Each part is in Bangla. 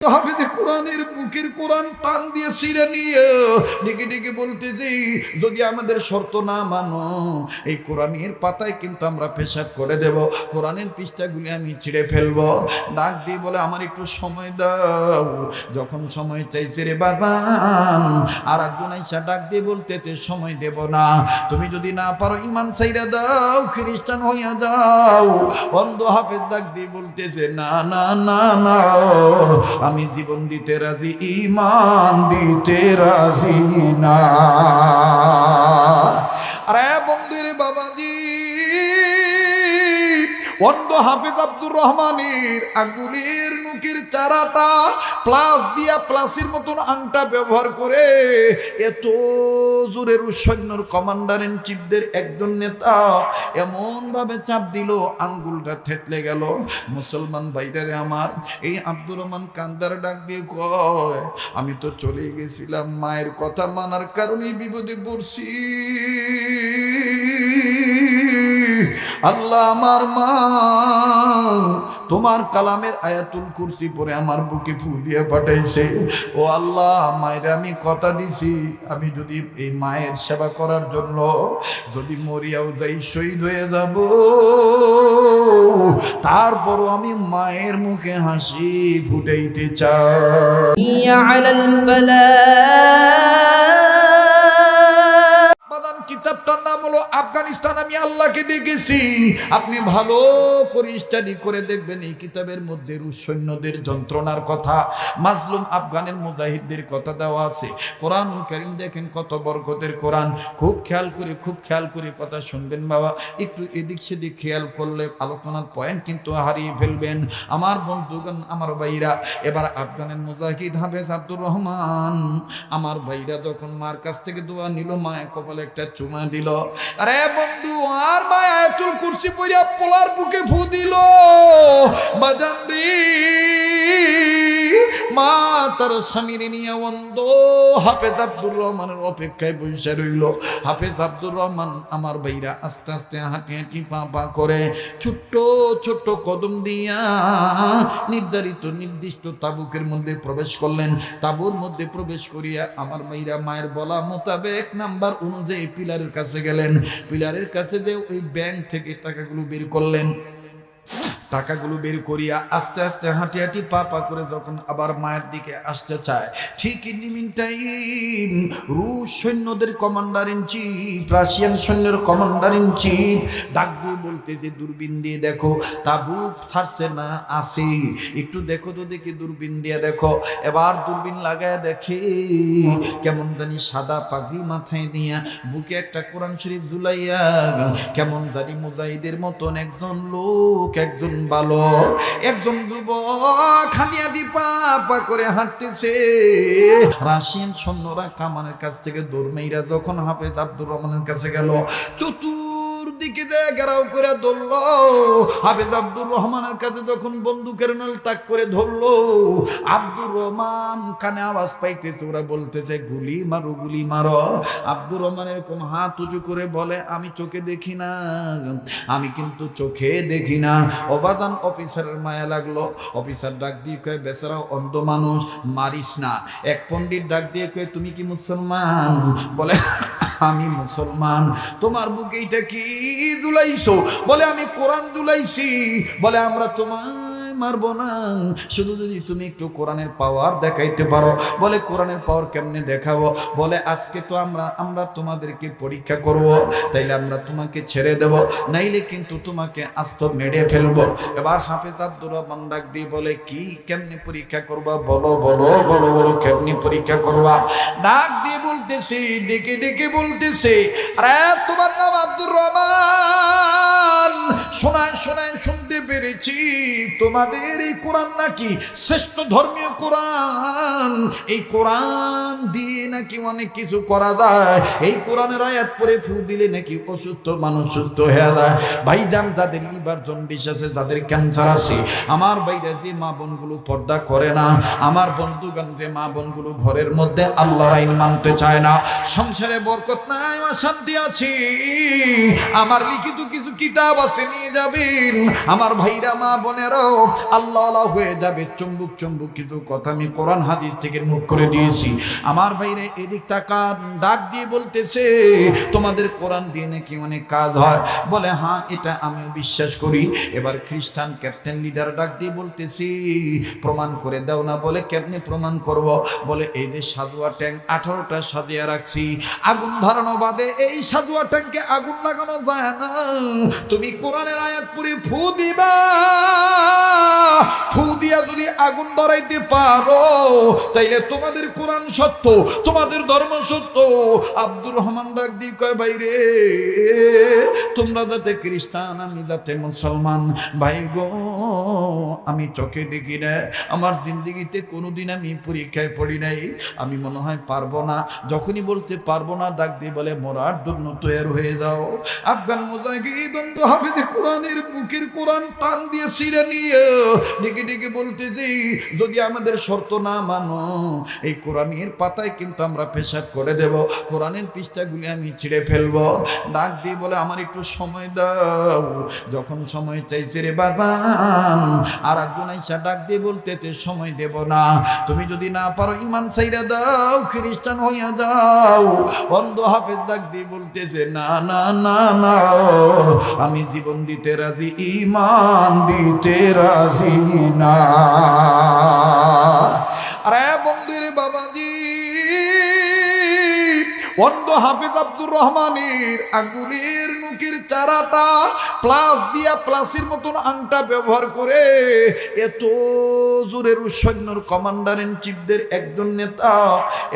হাফেজে কোরআনের বুকের কোরআন টান দিয়ে ছিঁড়ে নিয়ে ডেকে ডেকে বলতেছি, যদি আমাদের শর্ত না মানো এই কোরআনের পাতায় কিন্তু আমরা পেশাব করে দেব, কোরআনের পৃষ্ঠাগুলি আমি ছিঁড়ে ফেলবো। ডাক দিয়ে বলে, আমার একটু সময় দাও। যখন সময় চাইছে রে বাজান, আর একজন আইসা ডাক দিয়ে বলতেছে, সময় দেব না, তুমি যদি না পারো ইমান ছাইরা দাও, খ্রিস্টান হইয়া যাও। অন্ধ হাফেজ ডাক দিয়ে বলতেছে, না না না না, আমি জীবন দিতে রাজি, ঈমান দিতে রাজি না। আরে বন্ধুরে বাবাজি, অন্ধ হাফেজ আব্দুর রহমানের আঙ্গুলের নুকির চারাটা প্লাস দিয়া প্লাসের মতন আংটা ব্যবহার করে এত জোরের সৈন্যর কমান্ডার ইন চিফদের একজন নেতা এমন ভাবে চাপ দিল, আঙ্গুলটা থেতলে গেল। মুসলমান ভাইটারে আমার, এই আব্দুর রহমান কান্দার ডাক দিয়ে কয়, আমি তো চলে গেছিলাম, মায়ের কথা মানার কারণে বিপদে পড়ছি। আল্লাহ, আমার মা তোমার কালামের আয়াতুল কুরসি পরে আমার বুকে ফু দিয়ে পাঠাইছে। ও আল্লাহ, মায়ের আমি কথা দিছি, আমি যদি এই মায়ের সেবা করার জন্য যদি মরিয়াও যাই, শহীদ হয়ে যাব, তারপরও আমি মায়ের মুখে হাসি ফুটাইতে চাই। কিতাবটার নাম হলো আফগানিস্তান আমি আল্লাহকে দেখেছি। আপনি ভালো করে স্টাডি করে দেখবেন, এই কিতাবের মধ্যে রুশ সৈন্যদের যন্ত্রণার কথা, মাজলুম আফগানের মুজাহিদদের কথা দেওয়া আছে। কোরআন কারীম দেখেন কত বরকতের কোরআন। খুব খেয়াল করে কথা শুনবেন বাবা, একটু এদিক সেদিক খেয়াল করলে আলোচনার পয়েন্ট কিন্তু হারিয়ে ফেলবেন। আমার বন্ধুগণ, আমার ভাইরা, এবার আফগানের মুজাহিদ হাফেজ আব্দুর রহমান, আমার ভাইরা যখন মার কাছ থেকে দোয়া নিল, মায়ের কপালে একটা চুমা দিল। আরে বন্ধু, আর মা আয়াতুল কুরসি পড়িয়া পোলার বুকে ফু দিল। বাজান রে, মা তার স্বামীর নিয়ে অন্ধ হাফেজ আব্দুর রহমানের অপেক্ষায় বসে রইল। হাফেজ আব্দুর রহমান আমার ভাইরা আস্তে আস্তে হাঁটি হাঁটি পা পা করে ছোট্ট ছোট্ট কদম দিয়া নির্দিষ্ট তাবুকের মধ্যে প্রবেশ করলেন। তাবুর মধ্যে প্রবেশ করিয়া আমার ভাইরা মায়ের বলা মোতাবেক নাম্বার অনুযায়ী পিলারের কাছে গেলেন। পিলারের কাছে যে ওই ব্যাংক থেকে টাকাগুলো বের করলেন। টাকাগুলো বের করিয়া আস্তে আস্তে হাঁটি হাঁটি পা পা করে যখন আবার মায়ের দিকে আসতে চায়, ঠিক ইন মিন টাইম রুশ সৈন্যদের কমান্ডার ইন চিফ, রাশিয়ান সৈন্যের কমান্ডার ইন চিফ ডাক দিয়ে বলতেছে, দূরবীন দিয়ে দেখো তাবুক ছাড়ছে না আছে, একটু দেখো তো দেখি, দূরবীন দিয়ে দেখো। এবার দূরবীন লাগায় দেখে কেমন জানি সাদা পাগড়ি মাথায় দিয়া বুকে একটা কোরআন শরীফ ঝুলাইয়া কেমন জানি মুজাহিদের মতন একজন লোক, একজন ভালো, একজন যুবক খালিয়াদি পা পা করে হাঁটতেছে। রাশিয়ান সৈন্যরা কামানের কাছ থেকে দৌড় মেইরা যখন হাফেজ আব্দুর রহমানের কাছে গেল, চতুর্দিকে ঘেরাও করে ধরল। হাফেজ আব্দুর রহমানের কাছে যখন বন্দুকের নল তাক করে ধরলো, আব্দুর রহমান কানে আওয়াজ পাইতেছে, ওরা বলতেছে গুলি মারো, গুলি মারো। আব্দুর রহমান এরকম হাত উঁচু করে বলে, আমি চোখে দেখি না, আমি কিন্তু চোখে দেখি না। অবাজান অফিসারের মায়া লাগলো। অফিসার ডাক দিয়ে কয়, বেচারা অন্ধ মানুষ, মারিস না। এক পণ্ডিত ডাক দিয়ে কয়, তুমি কি মুসলমান? বলে, আমি মুসলমান। তোমার বুকে এইটা কি ঝুলাইছো? বলে, আমি কোরআন ঝুলাইছি। বলে, আমরা তোমার মারবো না, শুধু যদি তুমি একটু কোরআনের পাওয়ার দেখাইতে পারো। বলে, কোরআনের পাওয়ার কেমনে দেখাবো? বলে, আজকে তো আমরা তোমাদেরকে পরীক্ষা করব, তাইলে আমরা তোমাকে ছেড়ে দেব, নাইলে কিন্তু তোমাকে আস্ত মেরে ফেলবো। এবার হাফেজ আব্দুর রহমান ডাক দিয়ে বলে, কি কেমনে পরীক্ষা করবা? বলো বলো বলো বলো, কেমনে পরীক্ষা করবা? ডাক দিয়ে বলতেছি, ডেকে ডেকে বলতেছে, আরে তোমার নাম আব্দুর রহমান, শোনায় শোনায় শুনতে পেরেছি তোমাদের এই কোরআন নাকি শ্রেষ্ঠ ধর্মীয় কোরআন। এই কোরআন দিয়ে নাকি অনেক কিছু করা যায়। এই কোরআনের আয়াত পড়ে ফু দিলে নাকি অসুস্থ মানুষ সুস্থ হয়ে যায়। ভাইজান, যাদের লিভার জন্ডিস আছে, যাদের ক্যান্সার আছে, আমার ভাইরা যে মা বোনগুলো পর্দা করে না, আমার বন্ধুগণ যে মা বোনগুলো ঘরের মধ্যে আল্লাহর আইন মানতে চায় না, সংসারে বরকত নাই, অশান্তি আছে, আমার লিখিত কিছু কিতাব আছে নিয়ে যাবেন। আমার ভাইরা মা বোনেরাও আল্লাহ আল্লাহ হয়ে যাবে। চুম্বুক চুম্বুক কিছু কথা আমি কোরআন হাদিস থেকে নোট করে দিয়েছি। আমার ভাইরা এদিক তাকান, ডাক দিয়ে বলতেছে তোমাদের কোরআন দিয়ে নাকি অনেক কাজ হয়। বলে হ্যাঁ, এটা আমিও বিশ্বাস করি। এবার খ্রিস্টান ক্যাপ্টেন লিডার ডাক দিয়ে বলতেছি প্রমাণ করে দাও না। বলে কেমনে প্রমাণ করব? বলে এই যে সাজুয়া ট্যাঙ্ক 18টা সাজিয়ে রাখছি, আগুন ধরানো বাদে এই সাজুয়া ট্যাঙ্কে আগুন লাগানো যায় না। তুমি কোরআনের আয়াত পড়ে ফু দিবা, ফু দিয়া যদি আগুন ধরাইতে পারো তাইলে তোমাদের কোরআন সত্য, তোমাদের ধর্ম সত্য। আব্দুর রহমান ডাক দিয়ে কয় ভাই রে, তোমরা যাতে খ্রিস্টান আমি যাতে মুসলমান, ভাই গো আমি চোখে দেখি না, আমার জিন্দগিতে কোনোদিন আমি পরীক্ষায় পড়ি নাই, আমি মনে হয় পারবো না। যখনই বলছে পারবো না, ডাক দিয়ে বলে মরার জন্য তৈরি হয়ে যাও। আফগান মুজাহিদ হাফেজ কোরআনের বুকের কোরআন টান দিয়ে ছিঁড়ে নিয়ে ডেকে ডেকে বলতেছি যদি আমাদের শর্ত না মানো এই কোরআনের পাতায় কিন্তু আমরা পেশাব করে দেব, কোরআনের পৃষ্ঠাগুলি আমি ছিঁড়ে ফেলবো। ডাক দিয়ে বলে আমার একটু সময় দাও। যখন সময় চাইছে রে বাজান, আর একজন আইসা ডাক দিয়ে বলতেছে সময় দেব না, তুমি যদি না পারো ইমান ছাইরা দাও, খ্রিস্টান হইয়া যাও। অন্ধ হাফেজ ডাক দিয়ে বলতেছে না না না না, আমি জীবন দিতে রাজি, ইমান দিতে রাজি না। আরে বন্ধুরে বাবাজি, অন্ধ হাফেজ আব্দুর রহমানের আঙ্গুলের নুকের চারাটা প্লাস দিয়া প্লাসের মতন আংটা ব্যবহার করে এত জোরের সৈন্যর কমান্ডার ইন চিফদের একজন নেতা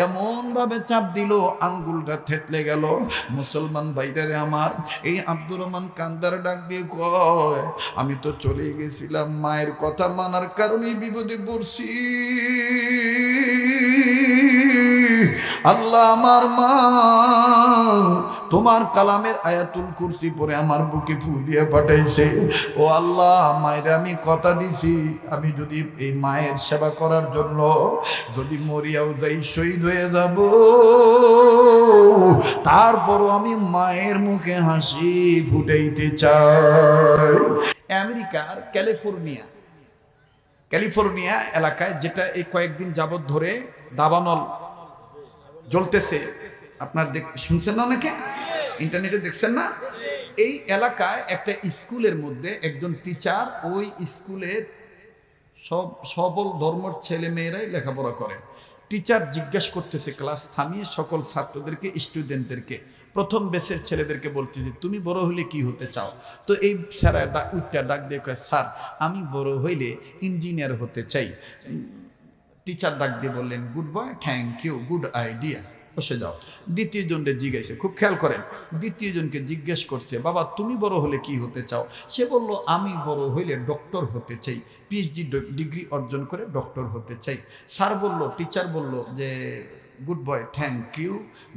এমন ভাবে চাপ দিল আঙ্গুলটা থেতলে গেল। মুসলমান ভাইরারে আমার, এই আব্দুর রহমান কান্দার ডাক দিয়ে কয় আমি তো চলে গেছিলাম, মায়ের কথা মানার কারণে বিপদে পড়ছি। আল্লাহ আমার মা তোমার কালামের আয়াতুল কুরসি পরে আমার বুকে ফু দিয়ে পাঠাইছে। ও আল্লাহ, মায়ের আমি কথা দিছি আমি যদি এই মায়ের সেবা করার জন্য যদি মরিয়াও যাই, শহীদ হয়ে যাব, তারপরও আমি মায়ের মুখে হাসি ফুটাইতে চাই। আমেরিকার ক্যালিফোর্নিয়া এলাকায়, যেটা এই কয়েকদিন যাবত ধরে দাবানল জ্বলতেছে, আপনার শুনছেন না, অনেকে ইন্টারনেটে দেখছেন না? এই এলাকায় একটা স্কুলের মধ্যে একজন টিচার ওই স্কুলের সবল ধর্মের ছেলে মেয়েরাই লেখাপড়া করে। টিচার জিজ্ঞাসা করতেছে ক্লাস থামিয়ে সকল ছাত্রদেরকে, স্টুডেন্টদেরকে, প্রথম বেসের ছেলেদেরকে বলতেছে তুমি বড় হলে কি হতে চাও? তো এই স্যার উঠটা ডাক দিয়ে কয় স্যার আমি বড় হইলে ইঞ্জিনিয়ার হতে চাই। টিচার ডাক দিয়ে বললেন good boy, thank you, good idea, বসে যাও। দ্বিতীয় জনকে জিজ্ঞাসা, খুব খেয়াল করেন, দ্বিতীয় জনকে জিজ্ঞেস করছে বাবা তুমি বড় হলে কি হতে চাও? সে বলল আমি বড় হইলে ডক্টর হতে চাই, পিএইচডি ডিগ্রি অর্জন করে ডক্টর হতে চাই। স্যার বলল, টিচার বলল যে good boy, thank you,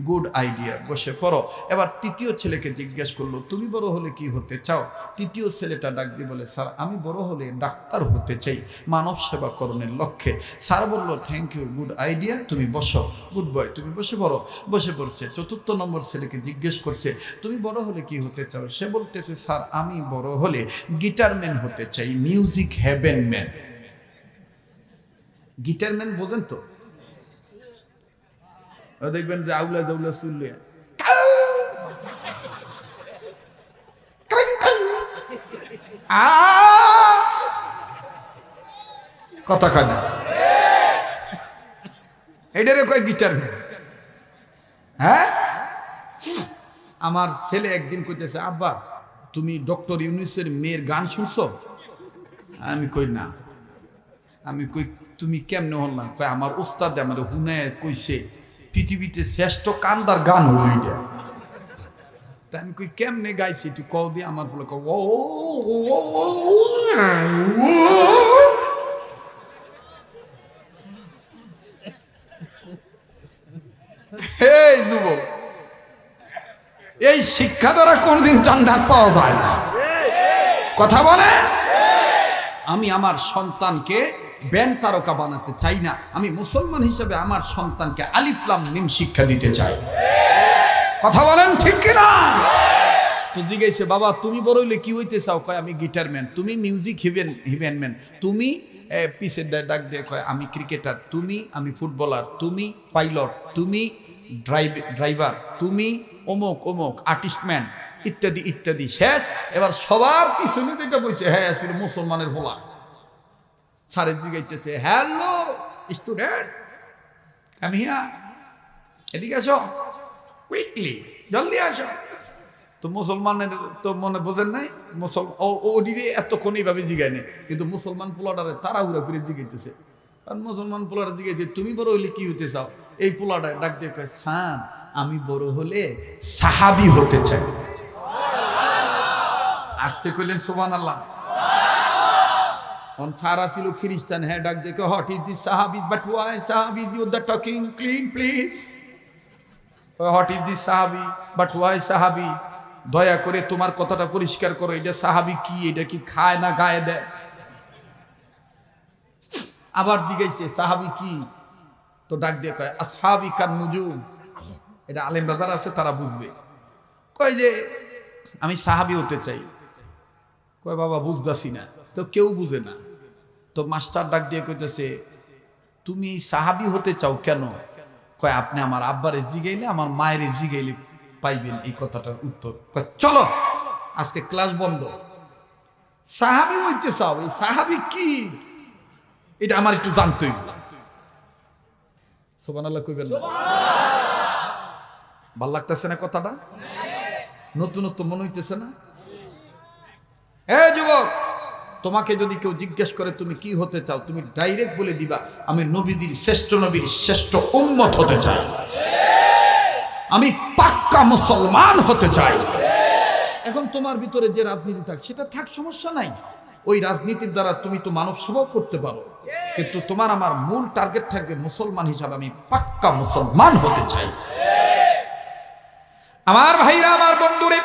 good idea, বসে পড়ো। এবার তৃতীয় ছেলেকে জিজ্ঞেস করলো তুমি বড় হলে কি হতে চাও? তৃতীয় ছেলেটা ডাক দিয়ে বলে স্যার আমি বড় হলে ডাক্তার হতে চাই, মানব সেবা করণের লক্ষ্যে। স্যার বলল থ্যাংক ইউ, গুড আইডিয়া, তুমি বসো। গুড বয়, তুমি বসে পড়ো। বসে পড়ছে। চতুর্থ নম্বর ছেলেকে জিজ্ঞেস করছে তুমি বড় হলে কি হতে চাও? সে বলতেছে স্যার আমি বড় হলে গিটারম্যান হতে চাই, মিউজিক হেভেন ম্যান। গিটারম্যান বোঝেন তো? দেখবেন যে আউলা জাউলা চুললে কথা কয় না, এটারে কয় গিটারম্যান। হ্যাঁ, আমার ছেলে একদিন কইতেছে আব্বা তুমি ডক্টর ইউনূসের মেয়ের গান শুনছো? আমি কই না। আমি কই তুমি কেমনে হল? কয় আমার ওস্তাদ আমার হুনায় কইছে পৃথিবীতে শ্রেষ্ঠ কান্দার গান হইল এটা। তা আমি কই কেমনে গাইছি তুই কও দিয়ে? আমার বলে এই যুবক, এই শিক্ষা দ্বারা কোনদিন জান্নাত পাওয়া যায় না। কথা বলে, আমি আমার সন্তানকে ব্যান্ড তারকা বানাতে চাই না। আমি মুসলমান হিসেবে আমার সন্তানকে আলিফ লাম মিম শিক্ষা দিতে চাই। কথা বলেন ঠিক কিনা? তো জিজ্ঞাসে বাবা তুমি বড় হইলে কি হইতে চাও? কয় আমি গিটার ম্যান। তুমি মিউজিক হিভেন ম্যান। তুমি পিসের ডাক দিয়ে কয় আমি ক্রিকেটার। তুমি আমি ফুটবলার। তুমি পাইলট। তুমি ড্রাইভার। তুমি অমুক অমুক আর্টিস্ট ম্যান ইত্যাদি ইত্যাদি। শেষ। এবার সবার পিছনে যেটা বলছে হ্যাঁ আসলে মুসলমানের ভোলা। স্যারে জিজ্ঞাসে হ্যালো স্টুডেন্ট কাম হিয়ার, এদিকে আসো কুইকলি, জলদি আসো। তো মুসলমানের তো মনে বোঝেন নাই, ওদিকে এতক্ষণ এইভাবে জিগায় নেই, কিন্তু মুসলমান পোলাটারে তাড়াহুড়া করে জিগাইতেছে। আর মুসলমান পোলাটা জিগাইছে তুমি বড় হইলে কি হতে চাও? এই পোলাটা ডাক দিয়ে কয় স্যার আমি বড় হলে সাহাবী হতে চাই। আসতে কইলেন সুবহানাল্লাহ। On Sarah Silo Christian head like the what is this Sahabis? But why Sahabis you the talking clean please? What is this Sahabi? But why Sahabi? দয়া করে তোমার কথাটা পরিষ্কার করো, এটা সাহাবী কি? এটা কি খায় না গায়ে দেয়? আবার জিজ্ঞাসে সাহাবী কি? তো ডাক দিয়ে কয় আসহাবি কান নুজুম। এটা আলেম রাজার আছে তারা বুঝবে। কয় যে আমি সাহাবী হতে চাই। কয় বাবা বুঝতাছি না। তো কেউ বুঝে না। তো মাস্টার ডাক দিয়ে কইতেছে তুমি সাহাবী হতে চাও কেন? কয় আপনি আমার আব্বারে জিগাইলে আমার মায়ের জিগাইলে পাইবেন এই কথাটার উত্তর। কয় চলো আজকে ক্লাস বন্ধ। সাহাবী হইতে চাও, এই সাহাবী কি এটা আমার একটু জানতেই। সুবহানাল্লাহ কইবেন না? ভাল লাগতেছে না কথাটা? নতুনত্ব মনে হইতেছে না? এ যুবক, তোমাকে যদি কেউ জিজ্ঞেস করে তুমি কি হতে চাও, তুমি ডাইরেক্ট বলে দিবা আমি নবীদের শ্রেষ্ঠ নবীর শ্রেষ্ঠ উম্মত হতে চাই, আমি পাক্কা মুসলমান হতে চাই। এখন তোমার ভিতরে যে রাজনীতি থাক সেটা থাক, সমস্যা নাই। ওই রাজনীতির দ্বারা তুমি তো মানব সেবাও করতে পারো, কিন্তু তোমার আমার মূল টার্গেট থাকবে মুসলমান হিসাবে আমি পাক্কা মুসলমান হতে চাই। আমার ভাইরা, আমার বন্ধুরে,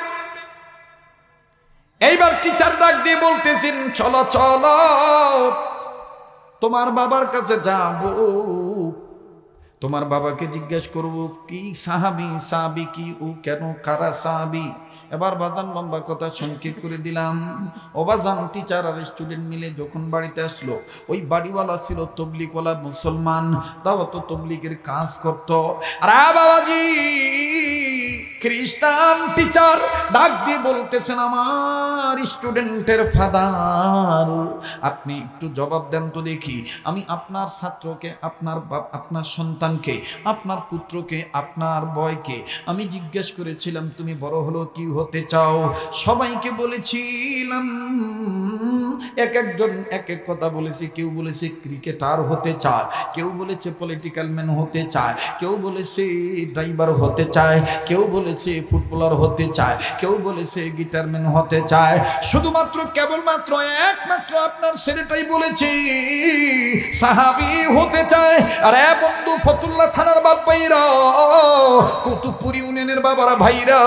এইবার টিচার ডাক দিয়ে বলতেছেন চলো চলো তোমার বাবার কাছে যাব, তোমার বাবাকে জিজ্ঞেস করব কি সাহাবী, সাহাবী কি, ও কেন, কারা সাহাবী। এবার বাজান লম্বা কথা সংক্ষেপ করে দিলাম। ও বাজান, টিচার আর স্টুডেন্ট মিলে যখন বাড়িতে আসলো, ওই বাড়িওয়ালা ছিল তবলিগওয়ালা মুসলমান, তাও তো তবলিগের কাজ করতো। আরে বাবাজি, খ্রিস্টান টিচার ডাক দিয়ে বলতেছেন আমার স্টুডেন্টের ফাদার, আপনি একটু জবাব দেন তো দেখি, আমি আপনার ছাত্রকে, আপনার বাপ, আপনার সন্তানকে, আপনার পুত্রকে, আপনার বয়কে আমি জিজ্ঞেস করেছিলাম তুমি বড় হলো কি হতে চাও? সবাইকে বলেছিলাম, এক একজন এক এক কথা বলেছে। কেউ বলেছে ক্রিকেটার হতে চায়, কেউ বলেছে পলিটিক্যাল ম্যান হতে চায়, কেউ বলেছে ড্রাইভার হতে চায়, কেউ বলেছে ফুটবলার হতে চায়, কেউ বলেছে গিটারম্যান হতে চায়। শুধুমাত্র কেবলমাত্র একমাত্র আপনার ছেলেটাই বলেছে সাহাবী হতে চায়। আর বন্ধু, ফতুল্লাহ থানার বাপ ভাইরা, কুতুবপুর ইউনিয়নের বাবারা ভাইরা,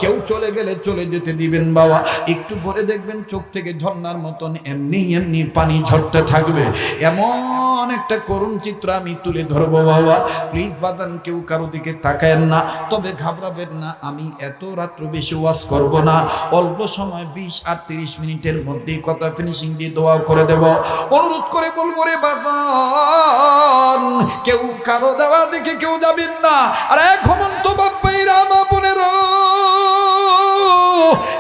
কেউ চলে গেলে চলে যেতে দিবেন বাবা, একটু পরে দেখবেন চোখ থেকে ঝর্ণার মতন এমনি এমনি পানি ঝরতে থাকবে। এমন একটা করুণ চিত্র আমি তুলে ধরবো বাবা, প্লিজ বাজান কেউ কারো দিকে তাকায়েন না, তবে ঘাবড়াবেন না। আমি এত রাত্র বেশি ওয়াজ করব না, অল্প সময় 20 আর 30 মিনিটের মধ্যে কথা ফিনিশিং দিয়ে দোয়া করে দেব। অনুরোধ করে বলবো রে বাজান, কেউ কারো দেওয়া দেখে কেউ যাবেন না। আর ঘুমন্ত বাপ্পাইরা, মা বোনেরা,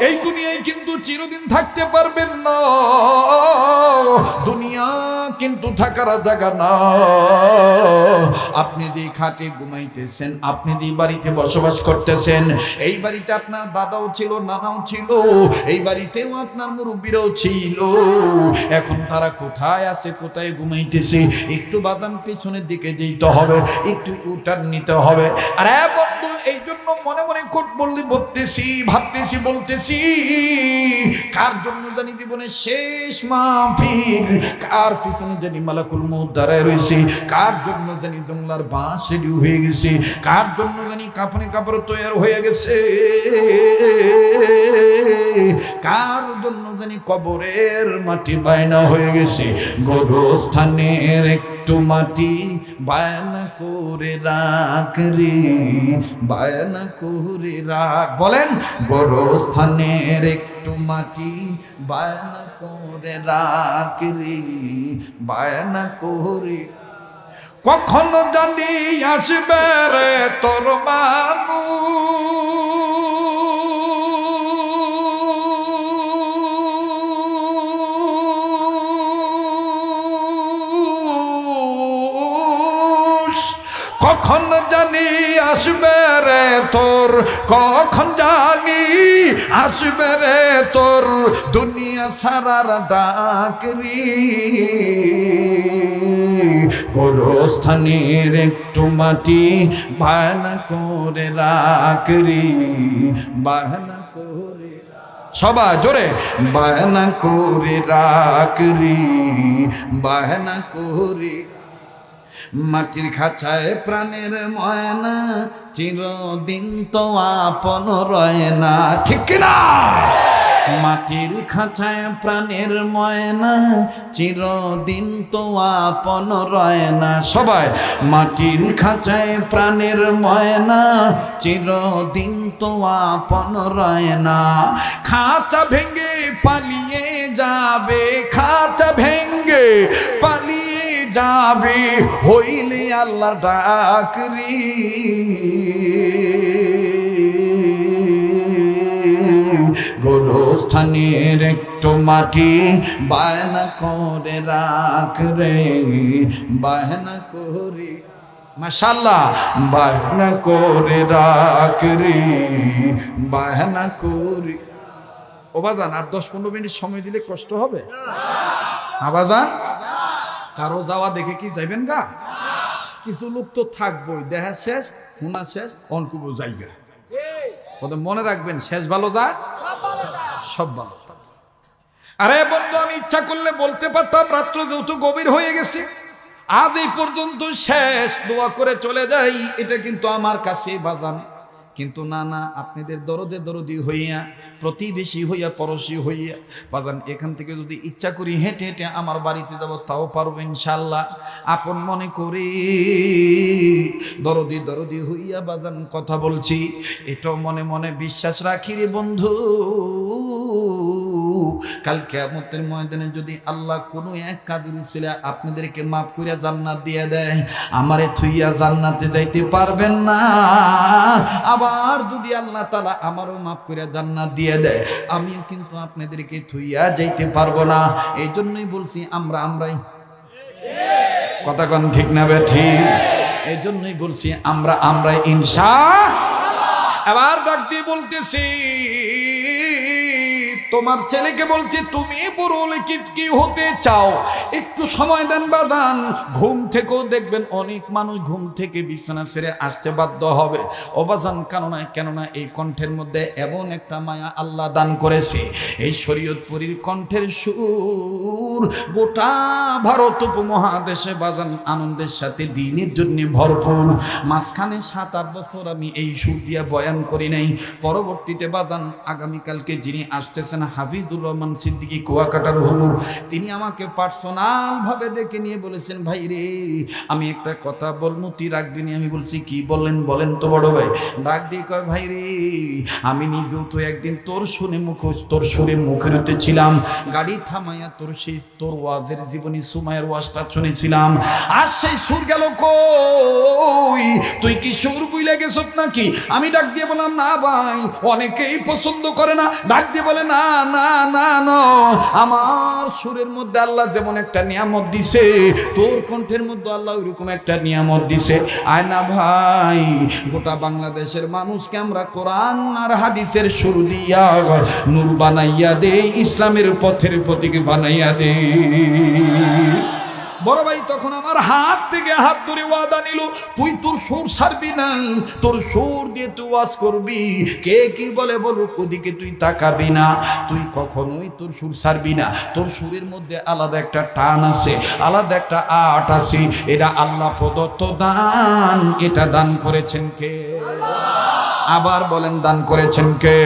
এই দুনিয়ায় কিন্তু চিরদিন থাকতে পারবেন না, দুনিয়া কিন্তু থাকার জায়গা না। আপনি যে খাটে ঘুমাইতেছেন, আপনি যে বাড়িতে বসবাস করতেছেন, এই বাড়িতে আপনার দাদাও ছিল, নানাও ছিল, এই বাড়িতেও আপনার মুরব্বীরাও ছিল। এখন তারা কোথায় আছে, কোথায় ঘুমাইতেছে? একটু বাজান পেছনের দিকে যেতে হবে, একটু ইউটার্ন নিতে হবে। আর বন্ধু, এই জন্য মনে মনে কোট বললি বলতেছি, ভাবতেছি, বলতেছি, কার জন্য জানি জীবনের শেষ মাহফিল, কার পিছনে জানি মালাকুল মউত দাঁড়ায় রয়েছে, কার জন্য জানি জংলার বাঁশ রেডি হয়ে গেছে, কার জন্য জানি কাফনে কাপড় তৈরি হয়ে গেছে, কার জন্য জানি কবরের মাটি বায়না হয়ে গেছে। গোরস্থানের একটু মাটি বায়না করে রাখ রে, বায়না করে রাখ। বলেন গোরস্থানের একটু মাটি বায়না করে রাখ রে, বায়না করে। কখনো জানি আসবে রে তোর মানুষ, কখন জানি আসবে রে তোর, কখন জানি আসবে রে তোর দুনিয়া সারার ডাকরি। গোরস্থানের একটু মাটি বায়না করে রাখরি, বায়না করে। সবাই জোরে বায়না করে রাখরি, বায়না করে। মাটির খাঁচায় প্রাণের ময়না চিরদিন তো আপন রয় না, ঠিক কিনা? মাটির খাঁচায় প্রাণের ময়না চিরদিন তো আপন রয় না। সবাই মাটির খাঁচায় প্রাণের ময়না চিরদিন তো আপন রয় না। খাঁচা ভেঙে পালিয়ে যাবে, খাঁচা ভেঙে পালিয়ে যাবে হইলে আল্লাহ ডাকরি। গোরস্থানের একটু মাটি বায়না করে রাখ রে, বায়না করে। মাশাআল্লাহ, বায়না করে রাখ রে, বায়না করে। ও বাজান আর 10-15 মিনিট সময় দিলে কষ্ট হবে না বাজান? কারো যাওয়া দেখে কি যাইবেন গা? কিছু লোক তো থাকবই, দেখা শেষ শোনা শেষ অনকুব জায়গা। মনে রাখবেন শেষ ভালো যায় সব ভালো। আরে বন্ধু, আমি ইচ্ছা করলে বলতে পারতাম রাত্র যেহেতু গভীর হয়ে গেছে আজ এই পর্যন্ত শেষ, দোয়া করে চলে যাই, এটা কিন্তু আমার কাছে বাজান। কিন্তু না না, আপনাদের দরদে দরদি হইয়া, প্রতিবেশী হইয়া, পড়োশী হইয়া বাজান, এখান থেকে যদি ইচ্ছা করি হেঁটে হেঁটে আমার বাড়িতে যাব তাও পারবো ইনশাল্লাহ। আপন মনে করি দরদি দরদি হইয়া বাজান কথা বলছি, এটাও মনে মনে বিশ্বাস রাখি রে বন্ধু। কাল কিয়ামতের ময়দানে যদি আল্লাহ কোনো এক কাজের উসিলা আপনাদেরকে মাফ করিয়া জান্নাত দিয়ে দেয়, আমারে থুইয়া জান্নাতে যাইতে পারবেন না। আবার যদি আল্লাহ তাআলা আমারও মাফ করিয়া জান্নাত দিয়ে দেয়, আমিও কিন্তু আপনাদেরকে থুইয়া যাইতে পারবো না। এই জন্যই বলছি আমরাই কথা কোন ঠিক না ঠিক? এই জন্যই বলছি আমরাই ইনশাআল্লাহ। এবার ডাক দিয়ে বলতেছি তোমার ছেলেকে বলছি, তুমি বড় হলে কি হতে চাও? একটু সময় দেন বাদান। ঘুম থেকেও দেখবেন অনেক মানুষ ঘুম থেকে বিছানা ছেড়ে আসতে বাধ্য হবে অবাজান। কেননা এই কণ্ঠের মধ্যে এমন একটা মায়া আল্লাহ দান করেছে, এই শরীয়তপুরীর কণ্ঠের সুর গোটা ভারত উপমহাদেশে বাজান আনন্দের সাথে দিনের জন্য ভরপুর। মাঝখানে 7-8 বছর আমি এই সুর দিয়া বয়ান করি নাই। পরবর্তীতে বাজান আগামীকালকে যিনি আসতেছেন হাফিজুর রহমান সিদ্দিকী কুয়াকাটার হুজুর, তিনি আমাকে পার্সোনাল ভাবে ডেকে নিয়ে বলেছেন, ভাই রে আমি একটা কথা বলবো, তুই রাখবি না? আমি বলছি কি বলেন তো বড় ভাই। ডাক দিয়ে কয়, ভাই রে আমি নিজেও তো একদিন তোর সুরে মুখের ছিলাম, গাড়ি থামাইয়া তোর ওয়াজের জীবনী সুমায়ের ওয়াজটা শুনেছিলাম। আর সেই সুর গেল কই? তুই কি সুর বুইলা গেছত নাকি? আমি ডাক দিয়ে বললাম, না ভাই, অনেকেই পছন্দ করে না। ডাক দিয়ে বলে, না না না না, আমার সুরের মধ্যে আল্লাহ যেমন একটা নিয়ামত দিছে, তোর কণ্ঠের মধ্যে আল্লাহ ওইরকম একটা নিয়ামত দিছে। আয় না ভাই, গোটা বাংলাদেশের মানুষকে আমরা কোরআন আর হাদিসের সুর দিয়া নূর বানাইয়া দে, ইসলামের পথের প্রতীক বানাইয়া দে। বড় ভাই তখন আমার হাত থেকে হাত ধরে ওয়াদা নিল, তুই তোর সুর ছাড়বি না, তোর সুর দিয়ে তুই ওয়াজ করবি। কে কি বলে বলুক, ওদিকে তুই তাকাবি না, তুই কখনোই তোর সুর ছাড়বি না। তোর সুরের মধ্যে আলাদা একটা টান আছে, আলাদা একটা আট আছে। এটা আল্লাহ প্রদত্ত দান। এটা দান করেছেন কে? আবার বলেন, দান করেছেন কে?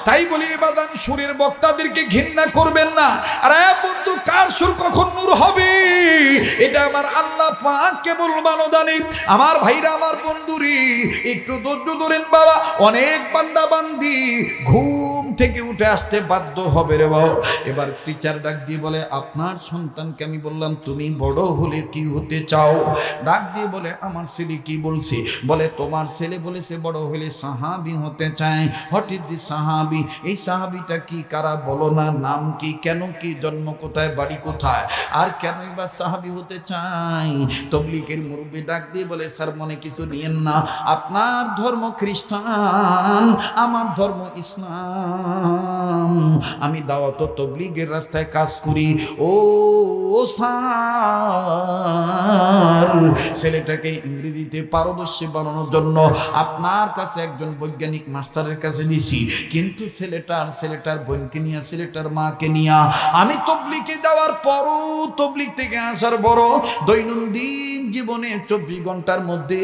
তাই বলি বাদান, সুরের বক্তাদেরকে ঘৃণা করবেন না। আরে বন্ধু, কার সুর কখন নূর হবে এটা আমার আল্লাহ পাক কেবল ভালো জানে। আমার ভাইরা, আমার বন্ধুরি, একটু ধৈর্য ধরেন বাবা। অনেক বান্দা বান্দি ঘুম থেকে উঠে আসতে বাধ্য হবে রে বাবা। এবার টিচার ডাক দিয়ে বলে, আপনার সন্তানকে আমি বললাম তুমি বড় হলে কি হতে চাও? ডাক দিয়ে বলে, আমার ছেলে কি বলছে? বলে তোমার ছেলে বলেছে বড় হলে সাহাবী হতে চায়। হোয়াট ইজ দি সাহাবী? এই সাহাবীটা কি, কারা বলো না, নাম কি, কেন কি, জন্ম কোথায়, বাড়ি কোথায়, আর কেনই বা সাহাবী হতে চাই? তবলিগের মুরব্বি ডাক দিয়ে বলে, স্যার মনে কিছু নিয়েন না, আপনার ধর্ম খ্রিস্টান, আমার ধর্ম ইসলাম, আমি দাওয়াত তবলিগের রাস্তায় কাজ করি। ও স্যার, ছেলেটাকে ইংরেজিতে পারদর্শী বানানোর জন্য আপনার কাছে একজন বৈজ্ঞানিক মাস্টারের কাছে দিছি, কিন্তু ছেলেটার বোনকে নিয়ে, ছেলেটার মাকে নিয়ে আমি তবলিগে যাওয়ার পরও, তবলিগ থেকে আসার বড় দৈনন্দিন জীবনে 24 ঘন্টার মধ্যে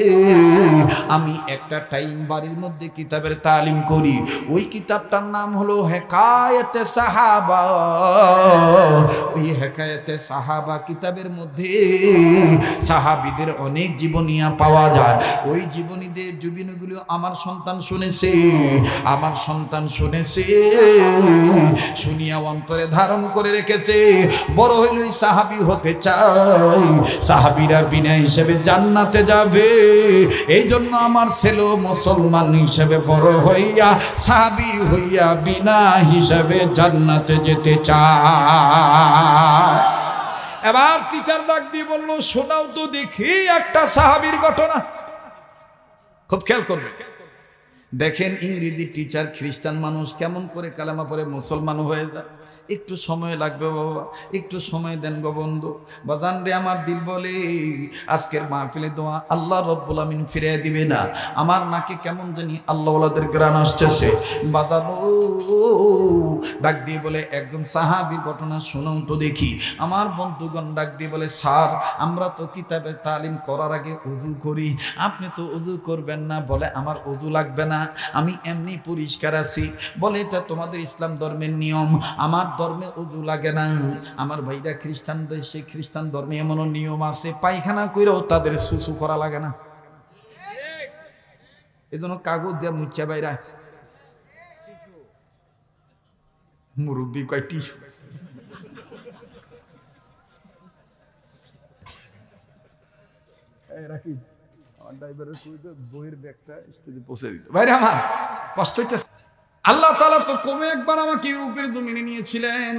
আমি একটা টাইম বাড়ির মধ্যে কিতাবের তালিম করি। ওই কিতাবটার নাম হলো হেকায়েতে সাহাবা। ওই হেকায়েতে সাহাবা কিতাবের মধ্যে সাহাবীদের অনেক জীবনীয়া পাওয়া যায়। ওই জীবনীগুলো আমার সন্তান শুনেছে, শুনিয়া অন্তরে ধারণ করে রেখেছে। বড় হইলই সাহাবী হতে চাই, সাহাবীরা বিনা হিসেবে জান্নাতে যাবে। এই জন্য আমার ছেলে মুসলমান হিসেবে বড় হইয়া, সাহাবী হইয়া বিনা হিসেবে জান্নাতে যেতে চায়। এবার টিচার ডাক দিয়ে বলল, শোনাও তো দেখি একটা সাহাবীর ঘটনা। খুব খেয়াল করবে, দেখেন ইংরেজি টিচার খ্রিস্টান মানুষ কেমন করে কালেমা পড়ে মুসলমান হয়ে যায়। একটু সময় লাগবে বাবা, একটু সময় দেন গো বন্ধু। বাজান রে, আমার দিল বলে আজকের মাহফিলে দোয়া আল্লাহ রব্বুল আমিন ফিরিয়ে দিবে না। আমার নাকে কেমন জানি আল্লাহওয়ালাদের গ্রান আসতেছে। বাজান ডাক দিয়ে বলে, একজন সাহাবীর ঘটনা শোনাও তো দেখি। আমার বন্ধুগণ ডাক দিয়ে বলে, স্যার আমরা তো কিতাবের তালিম করার আগে উযু করি, আপনি তো উযু করবেন না। বলে, আমার উযু লাগবে না, আমি এমনি পরিষ্কার আছি। বলে, এটা তোমাদের ইসলাম ধর্মের নিয়ম, আমার ধর্মে উযু লাগে না। আমার ভাইরা খ্রিস্টান দেশে, খ্রিস্টান ধর্মে এমন নিয়ম আছে, পায়খানা কইরাও তাদের সুসু করা লাগে না। এজন্য কাগজ দিয়া মুচ্ছা বাইরা, মুরব্বী কয় টিস্যু। রাখি আমার ড্রাইভারের বইয়ের ব্যাগটা স্টেজে পৌঁছে দিতে। ভাইরা আমার কষ্ট হইতেছে। আল্লাহ তাআলা তো কমে একবার আমাকে ইউরোপের জমিনে নিয়েছিলেন।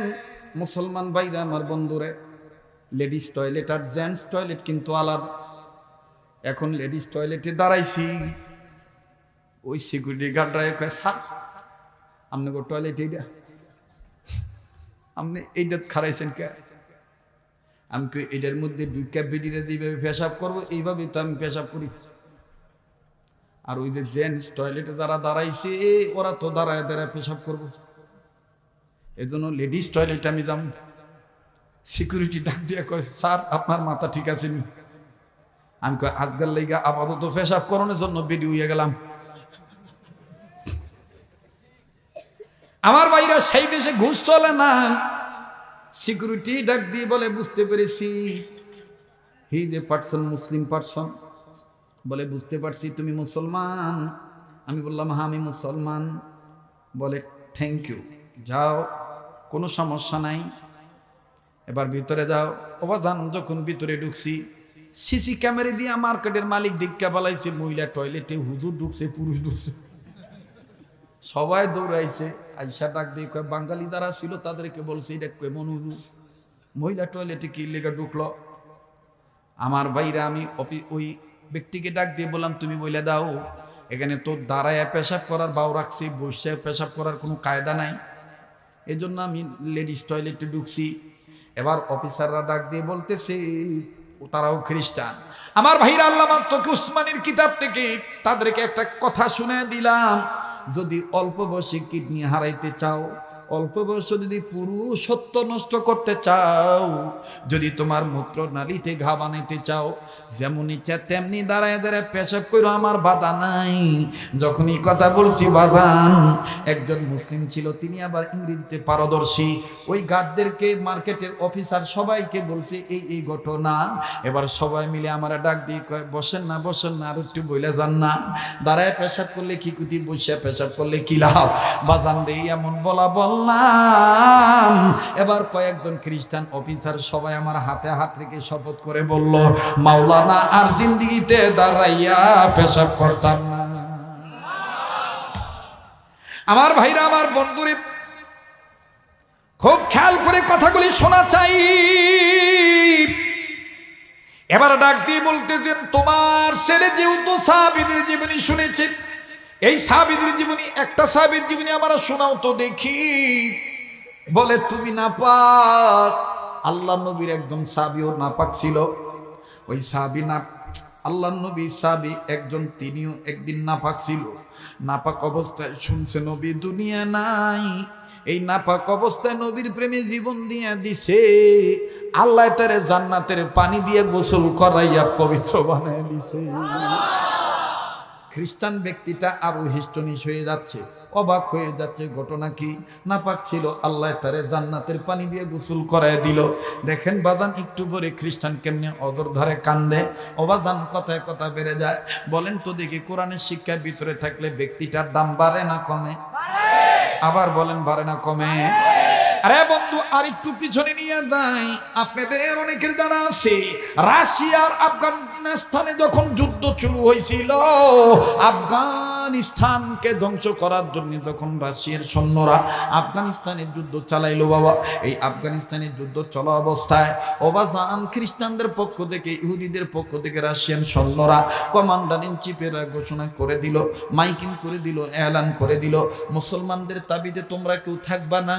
মুসলমান ভাইরা আমার বন্ধুরে, লেডিস টয়লেট আর জেন্টস টয়লেট কিন্তু আলাদা। এখন লেডিস টয়লেটে দাঁড়াইছি, ওই সিকিউরিটি গার্ডরা কয়, স্যার আপনি টয়লেট এইটা, আপনি এইটা খারাইছেন কে? আমি এটার মধ্যে ঢুকা বেডিরে যেভাবে পেশাব করবো এইভাবে তো আমি পেশাব করি। আর ওই যে জেন্টস টয়লেটে যারা দাঁড়াইছে ওরা তো দাঁড়ায় দাঁড়ায় পেশাব করবো, এই জন্য লেডিস টয়লেটে আমি যাম। সিকিউরিটি ডাক দিয়ে কয়, স্যার আপনার মাথা ঠিক আছে নি? আমি কয়, আজকাল লেগা আপাতত পেশাব করানোর জন্য বেডি হইয়া গেলাম। আমার ভাইরা, সেই দেশে ঘুষ চলে না। সিকিউরিটি ডাক দিয়ে বলে, বুঝতে পেরেছি হি যে পার্সন মুসলিম পার্সন। বলে, বুঝতে পারছি তুমি মুসলমান। আমি বললাম, হ্যাঁ আমি মুসলমান। বলে, থ্যাংক ইউ, যাও, কোনো সমস্যা নাই, এবার ভিতরে যাও। অবাজান যখন ভিতরে ঢুকছি, সিসি ক্যামেরা দিয়ে মার্কেটের মালিক দীক্ষা বালাইছে, মহিলা টয়লেটে হুজুর ঢুকছে, পুরুষ ঢুকছে, সবাই দৌড়াইছে। আইসা ডাক দিয়ে কয়, বাঙালি যারা ছিল তাদেরকে বলছে এটা কেমন হুজুর, মহিলা টয়লেটে কি লেগে ঢুকলো? আমার ভাইরা, আমি ওই ব্যক্তিকে ডাক দিয়ে বললাম, তুমি বলে দাও, এখানে তো দাঁড়ায় পেশাব করার বাউ রাখছি, বসে পেশাব করার কোনো কায়দা নাই, এই জন্য আমি লেডিস টয়লেটে ঢুকছি। এবার অফিসাররা ডাক দিয়ে বলতেছে, তারাও খ্রিস্টান। আমার ভাইরা, আল্লামা তকি উসমানীর কিতাব থেকে তাদেরকে একটা কথা শুনে দিলাম, যদি অল্প বয়সে কিডনি হারাইতে চাও, অল্প বয়সে যদি পুরুষত্ব নষ্ট করতে চাও, যদি তোমার মূত্র নালীতে ঘা বানাইতে চাও, যেমন ইচ্ছা তেমনি দাঁড়ায় দাঁড়ায় পেশাব করো, আমার বাধা নাই। যখনই কথা বলছি বাজান, একজন মুসলিম ছিল, তিনি আবার ইংরেজিতে পারদর্শী। ওই গার্ডদেরকে, মার্কেটের অফিসার সবাইকে বলছে এই ঘটনা। এবার সবাই মিলে আমার ডাক দিয়ে কয়, বসেন না বসেন না, আর একটু বইলে যান না, দাঁড়ায় পেশাব করলে কি কুতি, বসে পেশাব করলে কি লাভ। বাজান রে এমন বললাম। এবার কয়েকজন খ্রিস্টান অফিসার সবাই আমার হাতে হাত রেখে শপথ করে বলল, মাওলানা আর জিন্দিগিতে দাঁড়াইয়া পেশাব করতাম না। আমার ভাইরা, আমার বন্ধুরে, খুব খেয়াল করে কথাগুলি শোনা চাই। এবার ডাক দিয়ে বলতেছেন, তোমার ছেলে যেহেতু সাহাবীদের জীবনী শুনেছে, এই সাহাবীদের জীবনী, একটা সাহাবীর জীবনী আমরা শোনাও তো দেখি। বলে, তুমি নাপাক। আল্লাহ নবীর একদম সাহাবীও নাপাক ছিল। ওই সাহাবী না, আল্লাহ নবী সাহাবী একজন, তিনিও একদিন নাপাক ছিল। নাপাক অবস্থায় শুনছে নবী দুনিয়া নাই। এই নাপাক অবস্থায় নবীর প্রেমে জীবন দিয়া দিছে। আল্লাহ তারে জান্নাতের পানি দিয়ে গোসল করাইয়া পবিত্র বানায় দিছে। খ্রিস্টান ব্যক্তিটা আরো হিস্টনিশ হয়ে যাচ্ছে, অবাক হয়ে যাচ্ছে। ঘটনা কি? নাপাক ছিল, আল্লাহ তারে জান্নাতের পানি দিয়ে গোসল করায় দিল। দেখেন বাজান, একটু পরে খ্রিস্টান কেমনে অজর ধরে কান্দে। অবাজান কথায় কথা বেড়ে যায়। বলেন তো দেখি, কোরআনের শিক্ষার ভিতরে থাকলে ব্যক্তিটার দাম বাড়ে না কমে? আবার বলেন, বাড়ে না কমে? আরে বন্ধু, আর একটু পিছনে নিয়ে যাই। আপনাদের অনেকের জানা আছে, রাশিয়ার আফগানিস্তানে যখন যুদ্ধ শুরু হয়েছিল, আফগানিস্তানকে ধ্বংস করার জন্য যখন রাশিয়ার সৈন্যরা আফগানিস্তানের যুদ্ধ চালাইলো, বাবা, এই আফগানিস্তানের যুদ্ধ চলা অবস্থায় অবাজান খ্রিস্টানদের পক্ষ থেকে, ইহুদিদের পক্ষ থেকে রাশিয়ান সৈন্যরা, কমান্ডার ইন চিফেরা ঘোষণা করে দিল, মাইকিং করে দিল, এলান করে দিল, মুসলমানদের তাবিদে তোমরা কেউ থাকবা না।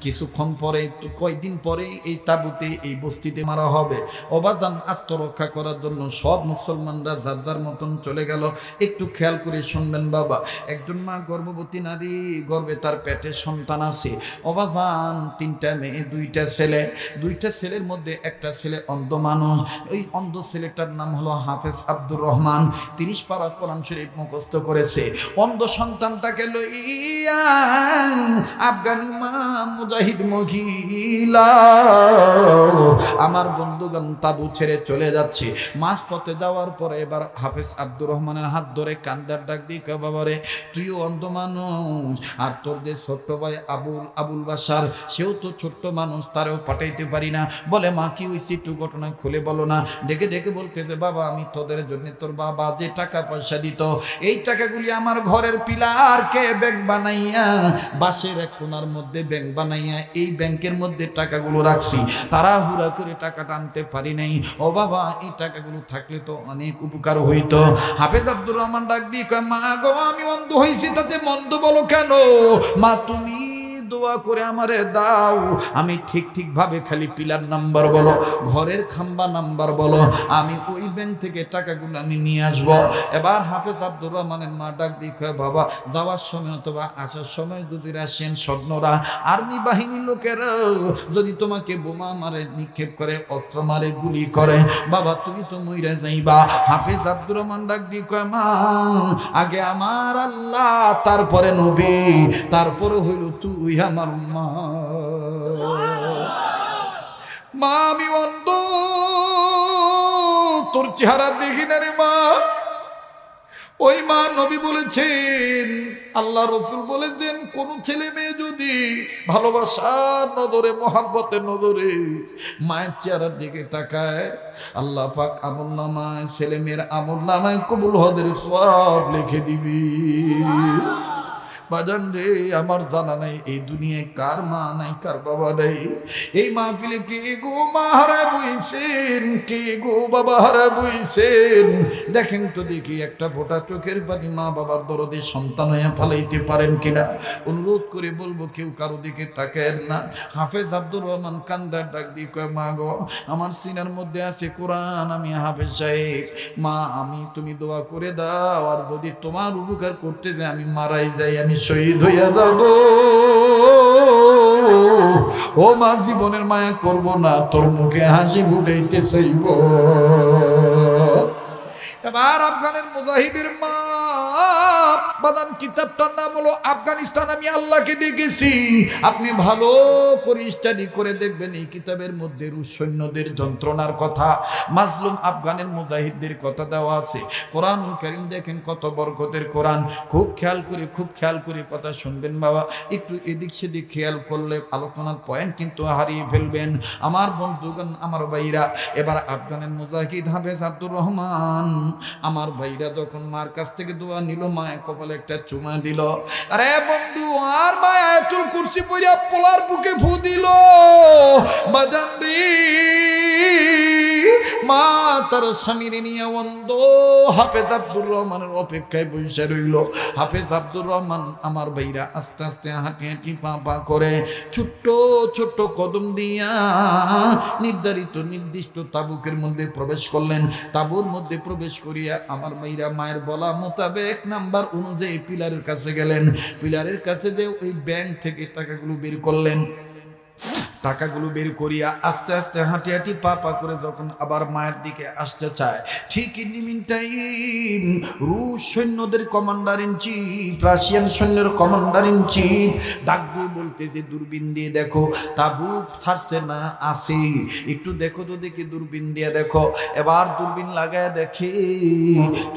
কিছুক্ষণ পরে, কয়েকদিন পরে এই তাবুতে, এই বস্তিতে মারা হবে। অবাজান আত্মরক্ষা করার জন্য সব মুসলমানরা যার যার মতন চলে গেল। একটু খেয়াল করে শুনবেন বাবা, একজন মা গর্ভবতী নারী, গর্ভে তার পেটে সন্তান আছে। অবাজান 3টা মেয়ে, 2টা ছেলে। 2টা ছেলের মধ্যে একটা ছেলে অন্ধ মানুষ। ওই অন্ধ ছেলেটার নাম হলো হাফেজ আব্দুর রহমান। 30 পারা কোরআন শরীফ মুখস্থ করেছে। অন্ধ সন্তানটাকে লইয়া আফগানি মা মুজাহিদ মহিলা, আমার বন্ধুগণ, তাবু ছেড়ে চলে যাচ্ছে। মাঝ পথে যাওয়ার পরে এবার হাফেজ আব্দুর রহমানের হাত ধরে কান্দার ডাক দিয়ে, বাবারে, তুইও অন্ধ মানুষ, আর তোর যে ছোট্ট ভাই আবুল বাসার, সেও তো ছোট্ট মানুষ, তারেও পাঠাইতে পারি না। বলে, মা কি হয়েছে একটু ঘটনা খুলে বলো না। ডেকে ডেকে বলতেছে, বাবা, আমি তোদের জন্য, তোর বাবা যে টাকা পয়সা দিত, এই টাকাগুলি আমার ঘরের পিলারকে ব্যাংক বানাইয়া, বাঁশের এক কোনার মধ্যে ব্যাংক বানাইয়া এই ব্যাংকের মধ্যে টাকাগুলো রাখছি, তাড়াহুড়া করে টাকাটা আনতে পারি নাই। ও বাবা, এই টাকাগুলো থাকলে তো অনেক উপকার হইতো। হাফেজ আব্দুর রহমান ডাক দিয়ে কয়, মা গো, আমি অন্ধ হয়েছি, তাতে মন্দ বলো কেন? মা, তুমি দোয়া করে আমারে দাও, আমি ঠিক ভাবে খালি পিলার নাম্বার বলো, ঘরের খাম্বা নাম্বার বলো, আমি ওই ব্যাংক থেকে টাকাগুলো আমি নিয়ে আসবো। এবার হাফেজ আব্দুর রহমানের মা ডাক দিয়ে কয়, বাবা, যাওয়ার সময় অথবা আসার সময় যদি রাশিয়ান সৈন্যরা, আর্মি বাহিনীর লোকেরা যদি তোমাকে বোমা মারে, নিক্ষেপ করে, অস্ত্র মারে, গুলি করে, বাবা, তুমি তো মইরা যাইবা। হাফেজ আব্দুর রহমান ডাক দিয়ে কয়, মা, আগে আমার আল্লাহ, তারপরে নবী, তারপরে হইল তুই আমার মা। মা, আমি অন্ধ, তোর চেহারা দেখি না রে মা। ওই মা, নবী বলেছেন, আল্লাহ রসুল বলেছেন, কোন ছেলে মেয়ে যদি ভালোবাসার নজরে, মহাব্বতের নজরে মায়ের চেহারার দিকে তাকায়, আল্লাহ পাক আমলনামায়, ছেলে মেয়ের আমলনামায় কবুল হজের সওয়াব লিখে দিবি। বাজান রে, আমার জানা নাই এই দুনিয়ায় কার মা নাই, কার বাবা নাই। এই মাহফিলে কে গো মা হারায় বইছেন, কে গো বাবা হারায় বইছেন? দেখেন তো দেখি, একটা ফোঁটা চোখের পানি মা বাবার দরদে সন্তান হয়ে ফেলাইতে পারেন কিনা। অনুরোধ করে বলবো, কেউ কারো দিকে তাকায়েন না। হাফেজ আব্দুর রহমান কান্দার ডাক দিয়ে কয়, মা গো, আমার সিনার মধ্যে আছে কোরআন, আমি হাফেজ সাহেব, মা, আমি তুমি দোয়া করে দাও, আর যদি তোমার উপকার করতে যাই, আমি মারাই যাই, আমি শহীদ হইয়া যাব। ও মা জীবনের মায়া করব না, তোর মুখে হাসি ফুটাইতে চাইব। এবার আফগানের মুজাহিদের মা বাদান, কিতাবটার নাম হলো আফগানিস্তান আমি আল্লাহকে দেখেছি। আপনি ভালো করে স্টাডি করে দেখবেন, এই কিতাবের মধ্যে রুশ সৈন্যদের যন্ত্রণার কথা, মাজলুম আফগানের মুজাহিদদের কথা দেওয়া আছে। কোরআন কারীম দেখেন কত বরকতের কোরআন। খুব খেয়াল করে কথা শুনবেন বাবা, একটু এদিক সেদিক খেয়াল করলে আলোচনার পয়েন্ট কিন্তু হারিয়ে ফেলবেন। আমার বন্ধুগণ, আমার ভাইরা, এবার আফগানের মুজাহিদ হাফেজ আব্দুর রহমান, আমার ভাইরা যখন মার কাছ থেকে দোয়া নিল, মায়ের কপালে একটা চুমা দিল। আরে বন্ধু, আর মা আয়াতুল কুরসি পড়িয়া পোলার বুকে ফু দিল। বাজান রে, মা তার স্বামীর নিয়ে অন্ধ হাফেজ আব্দুর রহমানের অপেক্ষায় বসে রইল। হাফেজ আব্দুর রহমান আমার ভাইরা আস্তে আস্তে হাঁটি হাঁটি পা পা করে ছোট্ট ছোট্ট কদম দিয়া নির্দিষ্ট তাবুকের মধ্যে প্রবেশ করলেন। তাবুর মধ্যে প্রবেশ করিয়া আমার ভাইরা মায়ের বলা মোতাবেক নাম্বার অনুযায়ী পিলারের কাছে গেলেন। পিলারের কাছে যে ওই ব্যাংক থেকে টাকাগুলো বের করলেন। টাকাগুলো বের করিয়া আস্তে আস্তে হাঁটি হাঁটি পা পা করে যখন আবার মায়ের দিকে আসতে চায়, ঠিক ইন মিন টাইম রুশ সৈন্যদের কমান্ডার ইন চিফ, রাশিয়ান সৈন্যের কমান্ডার ইন চিফ ডাক দিয়ে বলতেছে, দূরবীন দিয়ে দেখো তাবুক ছাড়ছে না আসে, একটু দেখো তো দেখি, দূরবীন দিয়ে দেখো। এবার দূরবীন লাগায় দেখে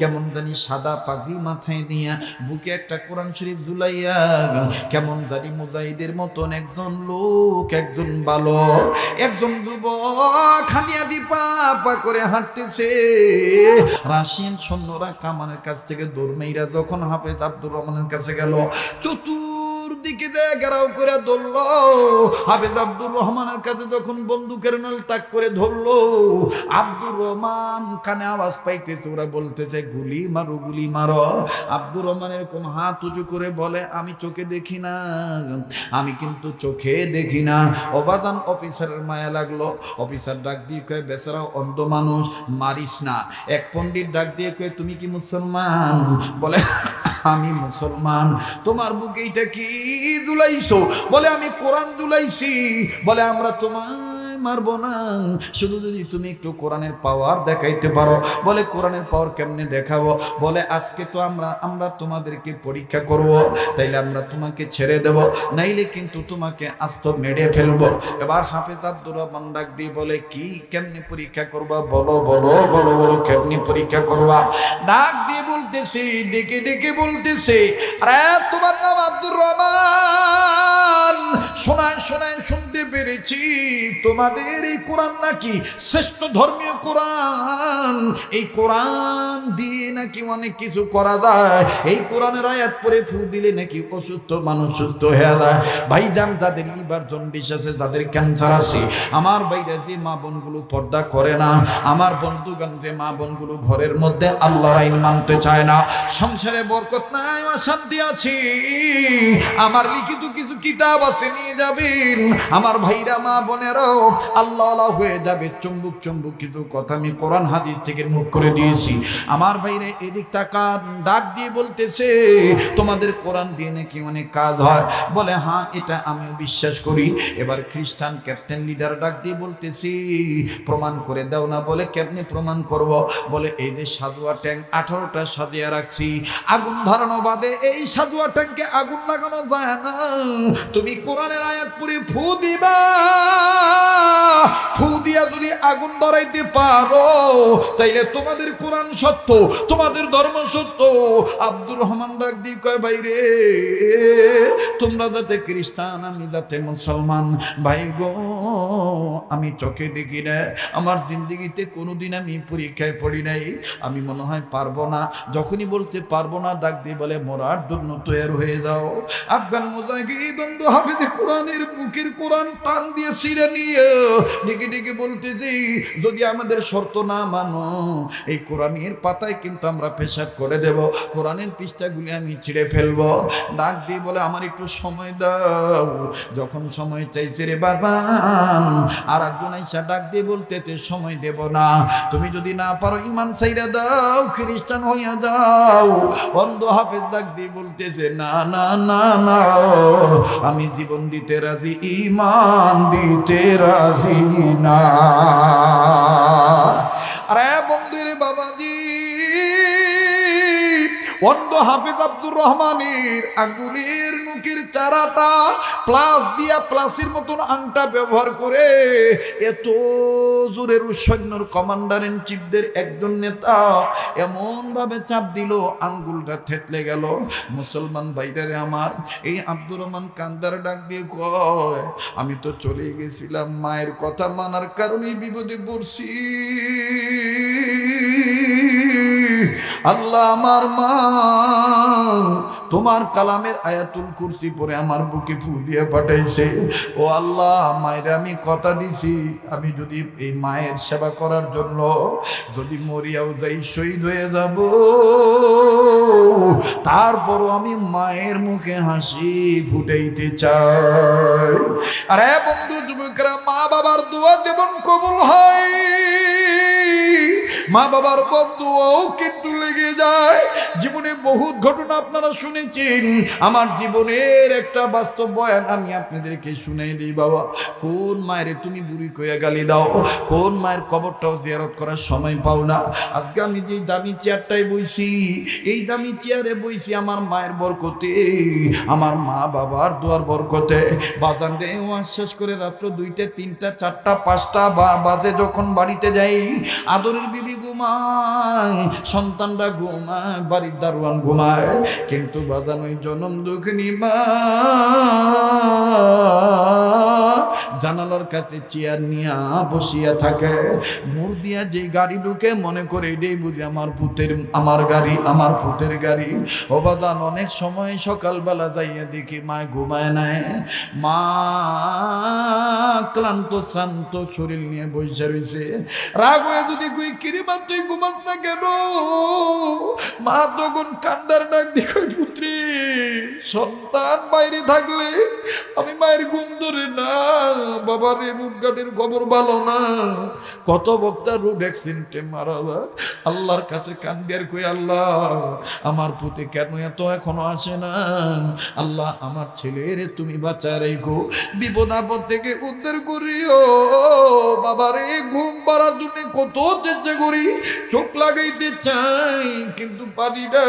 কেমন জানি সাদা পাগড়ি মাথায় দিয়া বুকে একটা কোরআন শরীফ ঝুলাইয়া কেমন জানি মুজাহিদের মতন একজন লোক, একজন ভালো, একজন যুবক খানিয়াটি পা পা করে হাঁটতেছে। রাশিয়ান সৈন্যরা কামানের কাছ থেকে দৌড় মেইরা যখন হাফেজ আব্দুর রহমানের কাছে গেল, চতুর্দিকে ঘেরাও করে ধরল। হাফেজ আব্দুর রহমানের কাছে যখন বন্দুকের নল তাক করে ধরলো, আব্দুর রহমান কানে আওয়াজ পাইতেছে, ওরা বলতেছে গুলি মারো, গুলি মারো। আব্দুর রহমান এরকম হাত উঁচু করে বলে, আমি চোখে দেখি না, আমি কিন্তু চোখে দেখি না। অবাজান অফিসারের মায়া লাগলো। অফিসার ডাক দিয়ে কয়ে, বেচারা অন্ধ মানুষ, মারিস না। এক পণ্ডিত ডাক দিয়ে কয়ে, তুমি কি মুসলমান? বলে, আমি মুসলমান। তোমার বুকে এইটা কি দুলাইছো? বলে, আমি কোরআন দুলাইছি। বলে, আমরা তোমার মারবো না, শুধু যদি তুমি একটু কোরআনের পাওয়ার দেখাইতে পারো। বলে, কোরআনের পাওয়ার কেমনে দেখাবো? বলে, আজকে তো আমরা তোমাদেরকে পরীক্ষা করব, তাইলে আমরা তোমাকে ছেড়ে দেব, নাইলে কিন্তু তোমাকে আস্ত মেরে ফেলবো। এবার হাফেজ আব্দুর রহমান ডাক দিয়ে বলে, কি কেমনে পরীক্ষা করবা? বলো বলো বলো বলো, কেমনে পরীক্ষা করবা? ডাক দিয়ে বলতেছি, ডেকে ডেকে বলতেছে, আরে তোমার নাম আব্দুর রহমান, শোনায় শোনায় শুনতে পেরেছি তোমাদের এই কোরআন নাকি শ্রেষ্ঠ ধর্মীয় কোরআন। এই কোরআন দিয়ে নাকি অনেক কিছু করা যায়। এই কোরআনের আয়াত পড়ে ফু দিলে নাকি অসুস্থ মানুষ সুস্থ হয়ে যায়। ভাইজান, যাদের লিভার জন্ডিস আছে, যাদের ক্যান্সার আছে, আমার ভাইরা যে মা বোনগুলো পর্দা করে না, আমার বন্ধুগণ যে মা বোনগুলো ঘরের মধ্যে আল্লাহর আইন মানতে চায় না, সংসারে বরকত নাই, অশান্তি আছে, আমার লিখিত কিছু কিতাব আছে, নিয়ে যাবেন। আমার ভাইরা মা বোনেরাও আল্লাহ হয়ে যাবে। চুম্বুক চুম্বুক কিছু কথা আমি কোরআন হাদিস থেকে নোট করে দিয়েছি। আমার ভাইরা এদিক তাকান, ডাক দিয়ে বলতেছে, তোমাদের কোরআন দিয়ে নাকি অনেক কাজ হয়। বলে, হ্যাঁ, এটা আমিও বিশ্বাস করি। এবার খ্রিস্টান ক্যাপ্টেন লিডার ডাক দিয়ে বলতেছি, প্রমাণ করে দাও না। বলে, কেমনে প্রমাণ করব? বলে, এই যে সাজুয়া ট্যাঙ্ক 18টা সাজিয়ে রাখছি, আগুন ধরানো বাদে এই সাজুয়া ট্যাঙ্কে আগুন লাগানো যায় না। তুমি কোরআনের আয়াত পড়ে ফু দিবা, ফু দিয়া যদি আগুন ধরাইতে পারো, তাইলে তোমাদের কোরআন সত্য, তোমাদের ধর্ম সত্য। আব্দুর রহমান ডাক দিয়ে কয়, ভাই রে, তোমরা যাতে খ্রিস্টান, আমি যাতে মুসলমান। ভাই গো, আমি চোখে দেখি না, আমার জিন্দিগিতে কোনোদিন আমি পরীক্ষায় পড়ি নাই, আমি মনে হয় পারবো না। যখনই বলছে পারবো না, ডাক দিয়ে বলে, মরার জন্য তৈরি হয়ে যাও। আফগান মুজাহিদ বন্ধু হাফেজ কোরআনের বুকের কোরআন টান দিয়ে ছিঁড়ে নিয়ে ডেকে ডেকে বলতেছি, যদি আমাদের শর্ত না মানো এই কোরআনের পাতায় কিন্তু আমরা পেশাব করে দেব, কোরআনের পৃষ্ঠাগুলি আমি ছিঁড়ে ফেলবো। ডাক দিয়ে বলে, আমার একটু সময় দাও। যখন সময় চাইছে রে বাজান, আর একজন আইসা ডাক দিয়ে বলতেছে, সময় দেব না, তুমি যদি না পারো ইমান ছাইরা দাও, খ্রিস্টান হইয়া যাও। অন্ধ হাফেজ ডাক দিয়ে বলতেছে, না না না না, আমি জীবন দিতে রাজি, ইমান দিতে রাজি না। আরে বন্ধুরে বাবাজি, অন্ধ হাফেজ আব্দুর রহমানের আঙ্গুলের নুকের চারাটা প্লাস দিয়া প্লাসের মতন আংটা ব্যবহার করে এত জোরের সৈন্যর কমান্ডার ইন চিফদের একজন নেতা এমন ভাবে চাপ দিল, আঙ্গুলটা থেতলে গেল। মুসলমান ভাইটারে আমার, এই আব্দুর রহমান কান্দার ডাক দিয়ে কয়, আমি তো চলে গেছিলাম, মায়ের কথা মানার কারণে বিপদে পড়ছি। আল্লাহ আমার মা তোমার কালামের আয়াতুল কুরসি পরে আমার বুকে ফু দিয়ে পাঠাইছে। ও আল্লাহ, মায়ের আমি কথা দিছি, আমি যদি এই মায়ের সেবা করার জন্য যদি মরিয়াও যাই, শহীদ হয়ে যাব, তারপরও আমি মায়ের মুখে হাসি ফুটাইতে চাই। আরে বন্ধু যুবকরা, মা বাবার দোয়া যেমন কবুল হয়, মা বাবার বদুয়াও কিন্তু লেগে যায়। জীবনে বহুত ঘটনা আপনারা শুনেছেন, আমার জীবনের একটা বাস্তব বয়ান আমি আপনাদেরকে শুনাই দিই। বাবা, কোন মায়ের তুমি বুড়ি কইয়া গালি দাও, কোন মায়ের কবরটাও জিয়ারত করার সময় পাও না। আজকে আমি যে দামি চেয়ারটাই বইছি, এই দামি চেয়ারে বইছি আমার মায়ের বরকতে, আমার মা বাবার দোয়ার বরকতে। বাজান রে, শেষ করে রাত্র 2টা 3টা 4টা 5টা বাজে যখন বাড়িতে যাই, আদরের বিবি ঘুমায়, সন্তানরা ঘুমায়, বাড়ির দারোয়ান ঘুমায়, কিন্তু বাজান ওই জনম দুঃখিনী মা জানালার কাছে চেয়ার নিয়ে বসিয়া থাকে। মোড় দিয়া যে গাড়ি ঢুকে মনে করে এটাই বুঝি আমার পুতের, আমার গাড়ি, আমার পুতের গাড়ি। ও বাজান, অনেক সময় সকালবেলা যাইয়া দেখি মা ঘুমায় নাই, মা ক্লান্ত শ্রান্ত শরীর নিয়ে বসে রয়েছে। রাগ হয়ে যদি কই, কিরে মা তুই ঘুমাস না কেন? মা তখন কান্দার ডাক দেখো, পুত্রী সন্তান বাইরে থাকলে আমি মায়ের ঘুম ধরে না, বাবার রুটঘাটের খবর ভালো না, কত বক্তা রোড অ্যাক্সিডেন্টে মারা যায়। আল্লাহর কাছে কান্দিয়ার কই, আল্লাহ আমার পুতে কেন এত এখনো আসে না? আল্লাহ আমার ছেলের তুমি বাঁচা রেখো, বিপদ আপদ থেকে উদ্ধার করিও। বাবারে ঘুম পাড়ার জন্য কত চেষ্টা করি, চোখ লাগাইতে চাই কিন্তু পারি না।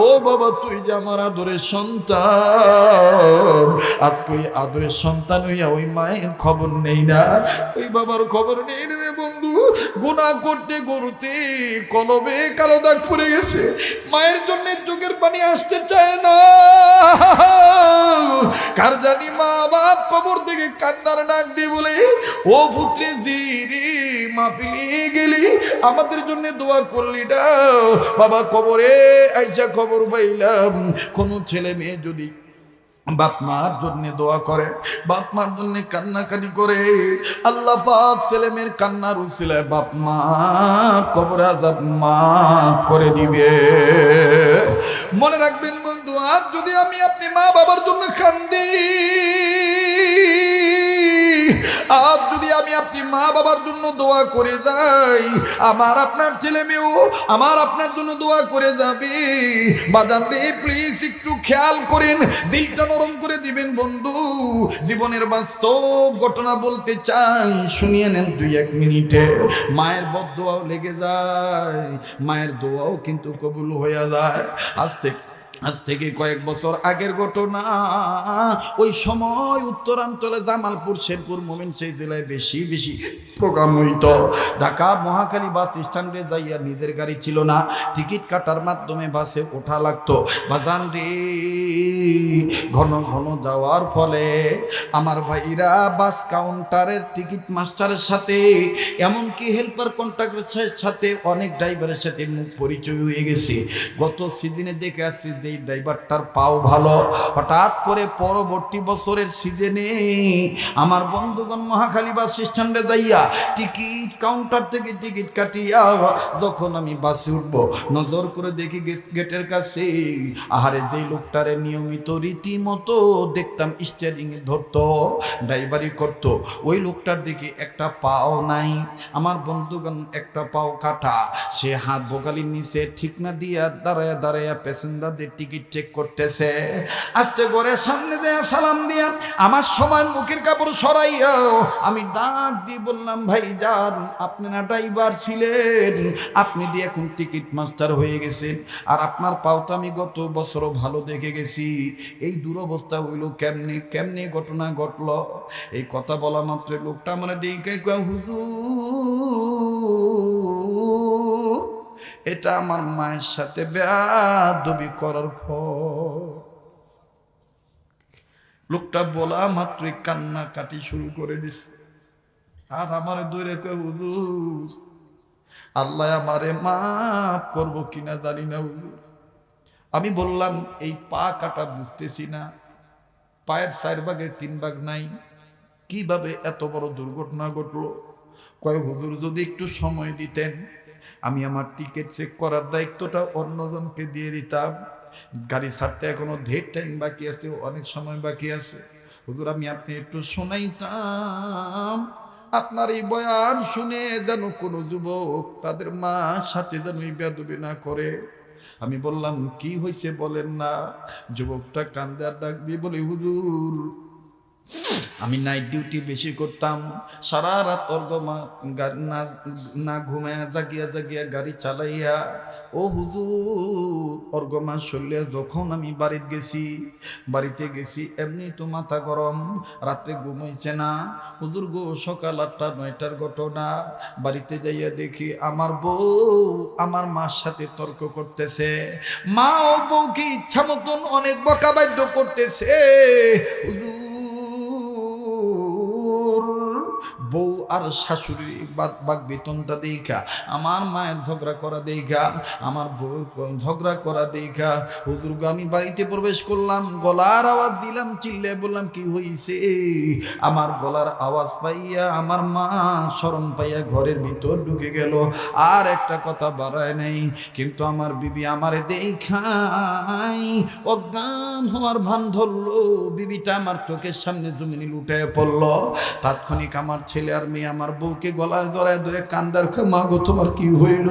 ও বাবা, তুই যে আমার আদরের সন্তান, আজকে ওই আদরের সন্তান হইয়া ওই মায়ের খবর নেই না, ওই বাবার খবর নেই রে বন্ধু। গুনাহ করতে করতে কলবে কালো দাগ পড়ে গেছে, মায়ের জন্য চোখের পানি আসতে চায় না। কার জানি মা বাপ কবর থেকে কান্নার ডাক দিয়ে বলে, ও পুত্রে জিরি মাপিলি গেলি, আমাদের জন্য দোয়া করলি না। বাবা কবরে আইসা খবর পাইলাম, কোনো ছেলে মেয়ে যদি বাপ মার জন্য দোয়া করে, বাপ মার জন্য কান্নাকানি করে, আল্লাহ পাক ছেলে মেয়ের কান্নার উসিলায় বাপ মা কবর আযাব মাফ করে দিবে। মনে রাখবেন বন্ধু, আজ যদি আমি আপনি মা বাবার জন্য কান্দি, আজ যদি আমি আপনি মা বাবার জন্য দোয়া করে যাই, আমার আপনার ছেলে মেয়েও আমার আপনার জন্য দোয়া করে যাবে। বাজান রে, প্লিজ একটু খেয়াল করেন, দিলটা নরম করে দিবেন বন্ধু। জীবনের বাস্তব ঘটনা বলতে চাই, শুনিয়ে নেন 2-1 মিনিটে। মায়ের বদদোয়াও লেগে যায়, মায়ের দোয়াও কিন্তু কবুল হয়ে যায়। আজ থেকে কয়েক বছর আগের ঘটনা। ওই সময় উত্তরাঞ্চলে জামালপুর, শেরপুর, মমিনসিংহ জেলায় বেশি প্রোগ্রাম হইতো। ঢাকা মহাখালী বাস স্ট্যান্ডে যাইয়া নিজের গাড়ি ছিল না, টিকিট কাটার মাধ্যমে বাসে ওঠা লাগতো। বাজান রে, ঘন ঘন যাওয়ার ফলে আমার ভাইরা বাস কাউন্টারের টিকিট মাস্টারের সাথে, এমনকি হেল্পার কন্ট্রাক্টরের সাথে, অনেক ড্রাইভারের সাথে মুখ পরিচয় হয়ে গেছে। গত সিজনে দেখে আসছি যে এই ড্রাইভারটার পাও ভালো। হঠাৎ করে পরবর্তী বছরের সিজনে আমার বন্ধুগণ মহাখালী বাস স্ট্যান্ডে যাইয়া টিকিট কাউন্টার থেকে টিকিট কাটিয়া যখন আমি বাসে উঠবো, নজর করে দেখি গেটের কাছে আহারে যেই লোকটারে নিয়মিত রীতিমতো দেখতাম স্টিয়ারিং ধরতো, ড্রাইভারি করতো, ওই লোকটার দিকে একটা পাও নাই। আমার বন্ধুগণ একটা পাও কাটা, সে হাত বোকালির নিচে ঠিক না দিয়া দাঁড়ায়া দাঁড়ায়া প্যাসেঞ্জারদের টিকিট চেক করতেছে। আস্তে করে সামনে দেয়া সালাম দিয়া আমার সময় মুখের কাপড় সরাইয়া আমি ডাক দিয়ে বললাম, ভাই যান, আপনি না ড্রাইভার ছিলেন, আপনি দিয়ে এখন টিকিট মাস্টার হয়ে গেছেন, আর আপনার পাও তো আমি গত বছরও ভালো দেখে গেছি, এই দুরবস্থা হইল কেমনে কেমনে ঘটনা ঘটলো? এই কথা বলা মাত্র লোকটা আমার দেখে কয়, হুজুর এটা আমার মায়ের সাথে বেয়াদবি করার ফল। লোকটা বলা মাত্রই কান্না কাটি শুরু করে দিছে, আর আমার দূরে কয়, হুজুর আল্লাহ আমারে মাফ করবো কিনা জানি না হুজুর। আমি বললাম, এই পা কাটা বুঝতেছি না, পায়ের 4 ভাগের 3 ভাগ নাই, কিভাবে এত বড় দুর্ঘটনা ঘটলো? কয় হুজুর যদি একটু সময় দিতেন, আমি আমার টিকিট চেক করার দায়িত্বটা অন্যজনকে দিয়ে দিতাম, গাড়ি ছাড়তে এখনো ঢের টাইম বাকি আছে, অনেক সময় বাকি আছে, হুজুর আমি আপনি একটু শোনাইতাম, আপনার এই বয়ান শুনে যেন কোনো যুবক তাদের মা সাথে যেন বেয়াদবি না করে। আমি বললাম, কি হয়েছে বলেন না? যুবকটা কান্দে আর ডাক দিয়ে বলে, হুজুর আমি নাইট ডিউটি বেশি করতাম, সারা রাত না ঘুমায়া জাগিয়া জাগিয়া গাড়ি চালাইয়া, ও হুজুর অর্গমা শরীরে যখন আমি বাড়িতে গেছি এমনি তো মাথা গরম, রাতে ঘুমাইছে না হুজুর গো, সকাল 8টা 9টার ঘটনা, বাড়িতে যাইয়া দেখি আমার বউ আমার মার সাথে তর্ক করতেছে, মা ও বউকে ইচ্ছা মতন অনেক বকাবাদ্য করতেছে। হুজুর বউ আর শাশুড়ি বাগ বেতনটা দেখা, আমার মায়ের ঝগড়া করা দেখা, আমার বউর ঝগড়া করা দেখা, হুজুর আমি বাড়িতে প্রবেশ করলাম, গলার আওয়াজ দিলাম, চিল্লে বললাম, কি হইছে? আমার গলার আওয়াজ পাইয়া আমার মা শরম পাইয়া ঘরের ভিতর ঢুকে গেল, আর একটা কথা বাড়ায় নাই, কিন্তু আমার বিবি আমারে দেখাই অজ্ঞান হওয়ার ভান ধরলো, বিবিটা আমার চোখের সামনে জমিনে লুটায় পড়লো। তাৎক্ষণিক আমার ছেলে আর মেয়ে আমার বউকে গলায় জড়ায় ধরে কান্দার, মা গো তোমার কি হইল?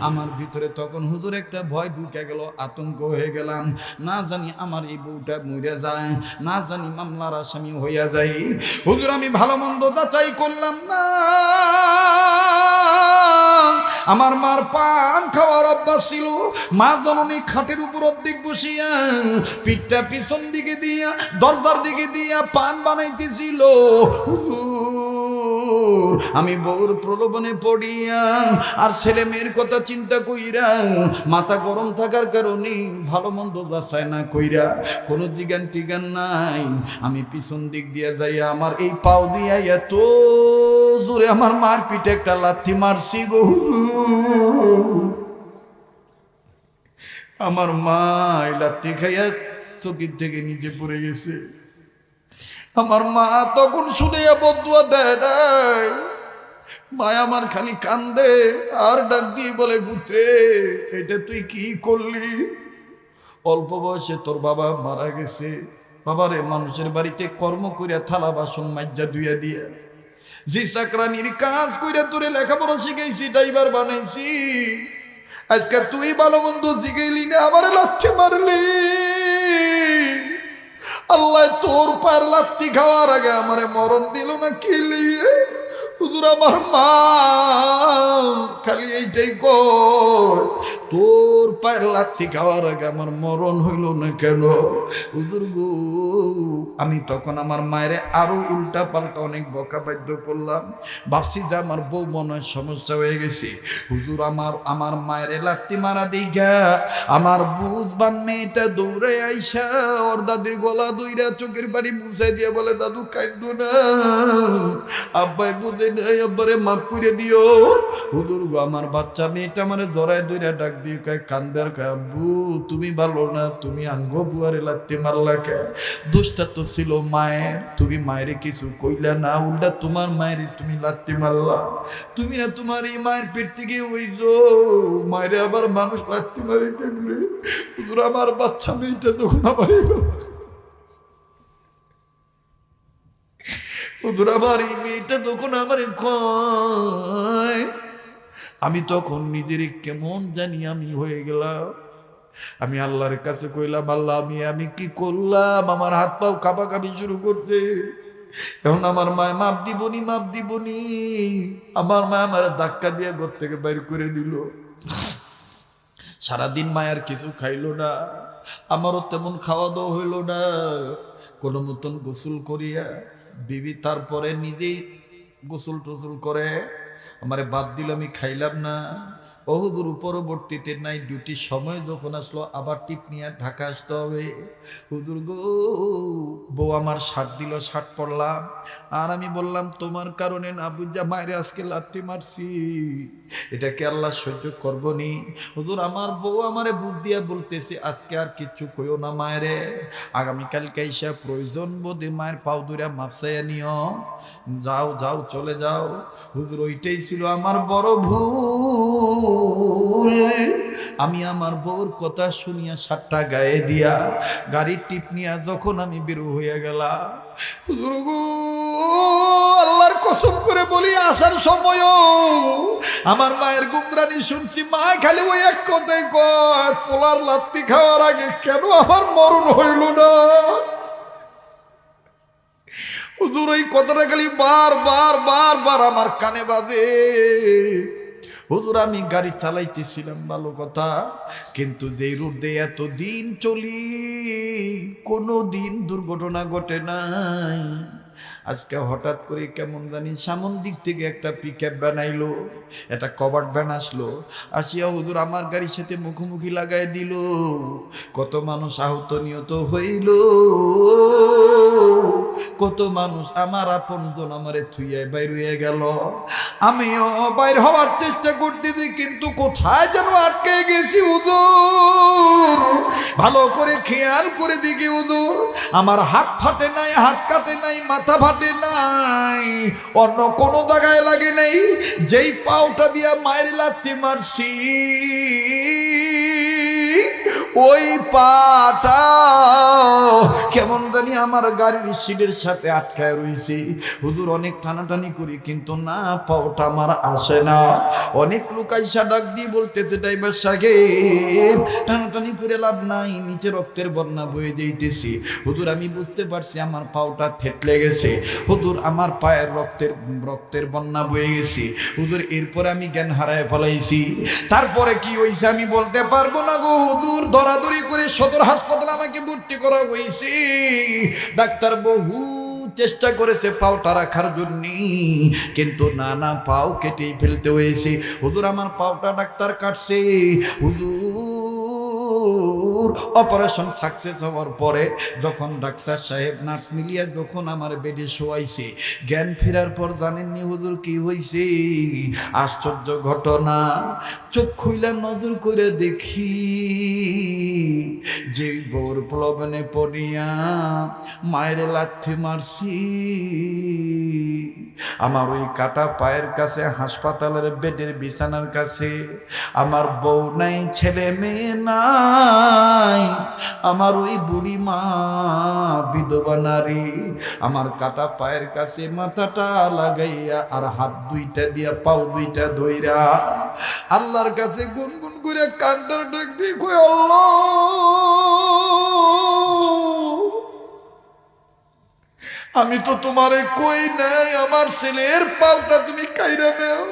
আমার ভিতরে তখন হুজুর একটা ভয় ঢুকে গেল, আতঙ্ক হয়ে গেলাম, না জানি আমার এই বউটা মরে যায়, না জানি মামলার আসামি হইয়া যাই। হুজুর আমি ভালো মন্দ যাচাই করলাম না, আমার মার পান খাওয়ার অভ্যাস ছিল, মা জননী খাটের উপর অর্ধেক বসিয়া পিঠটা পিছন দিকে দিয়া দরজার দিকে দিয়া পান বানাইতেছিল। আমি বউর প্রলোভনে পড়িয়া আর ছেলে মেয়ের কথা চিন্তা কইরা, মাথা গরম থাকার কারণে ভালো মন্দ যাচাই না কইরা, কোনো জিগান টিগান নাই, আমি পিছন দিক দিয়া যাইয়া আমার এই পাও দিয়া এত জোরে আমার মার পিঠে একটা লাথি মারছি গো। আমার মা এই লাথি খাইয়া চকির থেকে নিচে পড়ে গেছে। আমার মা তখন শুনে বদুয়া দেয় নাই, মা আমার খালি কান্দে আর ডাক দিয়ে বলে, পুত্রে এটা তুই কি করলি? অল্প বয়সে তোর বাবা মারা গেছে, বাবারে মানুষের বাড়িতে কর্ম করিয়া থালা বাসন মাজ্জা ধুইয়া দিয়া, যে চাকরানির কাজ কইরা তোরে লেখাপড়া শিখাইছি, ড্রাইভার বানাইছি, আজকে তুই ভালো মন্দ শিখাইলি না, আমার লাথি মারলি। আল্লাহ তোর পায়ের লাথি খাওয়ার আগে আমারে মরণ দিল না খেলি। হুজুর আমার মা খালি এইটাই কয়, তোর পায়ের লাথি খাওয়ার আগে আমার মরণ হইল না কেন? হুজুর গো, আমি তখন আমার মায়ের আরো উল্টা পাল্টা অনেক বকা বাধ্য করলাম। ভাবছি যে আমার বউ মনে হয় সমস্যা হয়ে গেছে। হুজুর আমার মায়ের লাথি মারা দিঘা আমার বুঝবান মেয়েটা দৌড়ে আইসা ওর দাদির গলা দইরা চোখের বাড়ি মুছাই দিয়ে বলে, দাদু কাঁদো না, আব্বাই বুঝে নাই, আব্বারে মাফ করে দিও। হুজুর গো, আমার বাচ্চা মেয়েটা মানে জড়ায় দইরা ডাক দিয়ে কয়, কান্দার কয়, আব্বু তুমি ভালো না, তুমি আঙ্গ বুয়ারে লাথি মারলা কে? দোষটা তো ছিল মায়ের, তুমি মায়ের কিছু কইলা না, উল্টা তোমার মায়ের তুমি লাথি মারলা। তুমি না তোমার এই মায়ের পেট থেকে হইছো, মায়ের আবার মানুষ লাথি মারে কেমনে? হুজুর, আমার বাচ্চা মেয়েটা যখন আমার হুজুর আমার এই মেয়েটা তখন আমার কয়, আমি তখন নিজের কেমন জানি আমি হয়ে গেলাম। আমি আল্লাহর কাছে কইলাম, আল্লাহ আমি কি করলাম? আমার হাত পাও কাঁপাকাঁপি শুরু করছে। এখন আমার মায় মাপ দিবনি। আমার মা আমার ধাক্কা দিয়ে ঘর থেকে বাইর করে দিল। সারাদিন মায়ের কিছু খাইলো না, আমারও তেমন খাওয়া দাওয়া হইল না। কোনো মতন গোসল করিয়া বিবি তারপরে নিজেই গোসল টোসল করে আমারে বাদ দিল, আমি খাইলাম না। হুজুর, পরবর্তীতে নাই ডিউটির সময় যখন আসলো আবার টিপ নিয়ে ঢাকা আসতে হবে। হুজুর গো, বউ আমার শার্ট দিল, শার্ট পরলাম, আর আমি বললাম তোমার কারণে না বুঝা মায়ের আজকে লাথি মারছি, এটাকে আল্লাহ সহ্য করবনি। হুজুর, আমার বউ আমারে বুঝ দিয়া বলতেছে, আজকে আর কিছু কইও না মায়েরে, আগামীকালকে এসে প্রয়োজন বোধে মায়ের পাও দুরা মাপসাইয়া নিও, যাও চলে যাও। হুজুর, ওইটাই ছিল আমার বড় ভুল। আমি আমার বউর কথা শুনিয়া শার্টটা গায়ে দিয়া গাড়ির টিপ নিয়া যখন আমি বের হইয়া গেলাম, হুজুর গো, আল্লাহর কসম করে বলি, আসার সময় আমার মায়ের গুমরানি শুনছি, মা খালি ওই এক কথাই কয়, পোলার লাত্তি খাওয়ার আগে কেন আমার মরণ হইল না? হুজুর, এই কথাটা খালি বার আমার কানে বাজে। হুজুর, আমি গাড়ি চালাইতেছিলাম ভালো কথা, কিন্তু যেই রুট দিয়ে এত দিন চলি কোনো দিন দুর্ঘটনা ঘটে নাই। আজকে হঠাৎ করে কেমন জানি সামন দিক থেকে একটা পিকআপ ভ্যান আইলো, একটা কভার্ড ভ্যান আসলো, আসিয়া হুজুর আমার গাড়ির সাথে মুখোমুখি লাগাই দিল। কত মানুষ আহত নিহত হইল, কত মানুষ আমার আপনজন আমারে থুইয়া বাইর হয়ে গেল। আমিও বাইর হওয়ার চেষ্টা করতেছি, কিন্তু কোথায় যেন আটকে গেছি। হুজুর, ভালো করে খেয়াল করে দেখি হুজুর, আমার হাত ফাটে নাই, হাত কাটে নাই, মাথা ফাটে নাই, অন্য কোনো জায়গায় লাগে নাই। যেই পাওটা দিয়া মায়ের লাথি মারছি, ওই পাটা কেমন জানি আমার গাড়ির সিটের সাথে আটকায় রয়েছে। হুজুর, অনেক টানাটানি করি কিন্তু না, পাওটা আমার আসে না। অনেক লোক আইসা ডাক দিয়ে বলতেছে, ড্রাইভার সাহেব টানাটানি করে লাভ নাই, নিচে রক্তের বন্যা বয়ে যাইতেছি। হুজুর, আমি বুঝতে পারছি আমার পাওটা থেতলে গেছে। হুজুর, আমার পায়ের রক্তের বন্যা বয়ে গেছে। হুজুর, এরপরে আমি জ্ঞান হারায় ফেলাইছি। তারপরে কি হয়েছে আমি বলতে পারবো না গো হুজুর। দরাদরি করে সদর হাসপাতালে আমাকে ভর্তি করা হয়েছে। ডাক্তার বহু চেষ্টা করেছে পাওটা রাখার জন্য, কিন্তু না পাও কেটে ফেলতে হয়েছে। হুজুর, আমার পাওটা ডাক্তার কাটছে। হুজুর, অপারেশন সাকসেস হওয়ার পরে যখন ডাক্তার সাহেব নার্স মিলিয়া যখন আমার বেডে শোয়াইছে, জ্ঞান ফেরার পর জানেননি হুজুর কি হয়েছে? আশ্চর্য ঘটনা। চোখ খুইলা নজর করে দেখি, যে বউর প্রলোভনে পড়িয়া মায়ের লাথি মারছি, আমার ওই কাটা পায়ের কাছে, হাসপাতালের বেডের বিছানার কাছে আমার বউ নাই, ছেলে মেয়ে নাই, আমার ওই বুড়ি মা বিধবা নারী আমার কাটা পায়ের কাছে মাথাটা লাগাইয়া আর হাত দুইটা দিয়া পাও দুইটা ধইরা আল্লাহর কাছে গুনগুন করে কান্দার ডাক দিয়ে কই, আল্লাহ আমি তো তোমারে কই নাই আমার ছেলের পাওটা তুমি কাইরা নাও।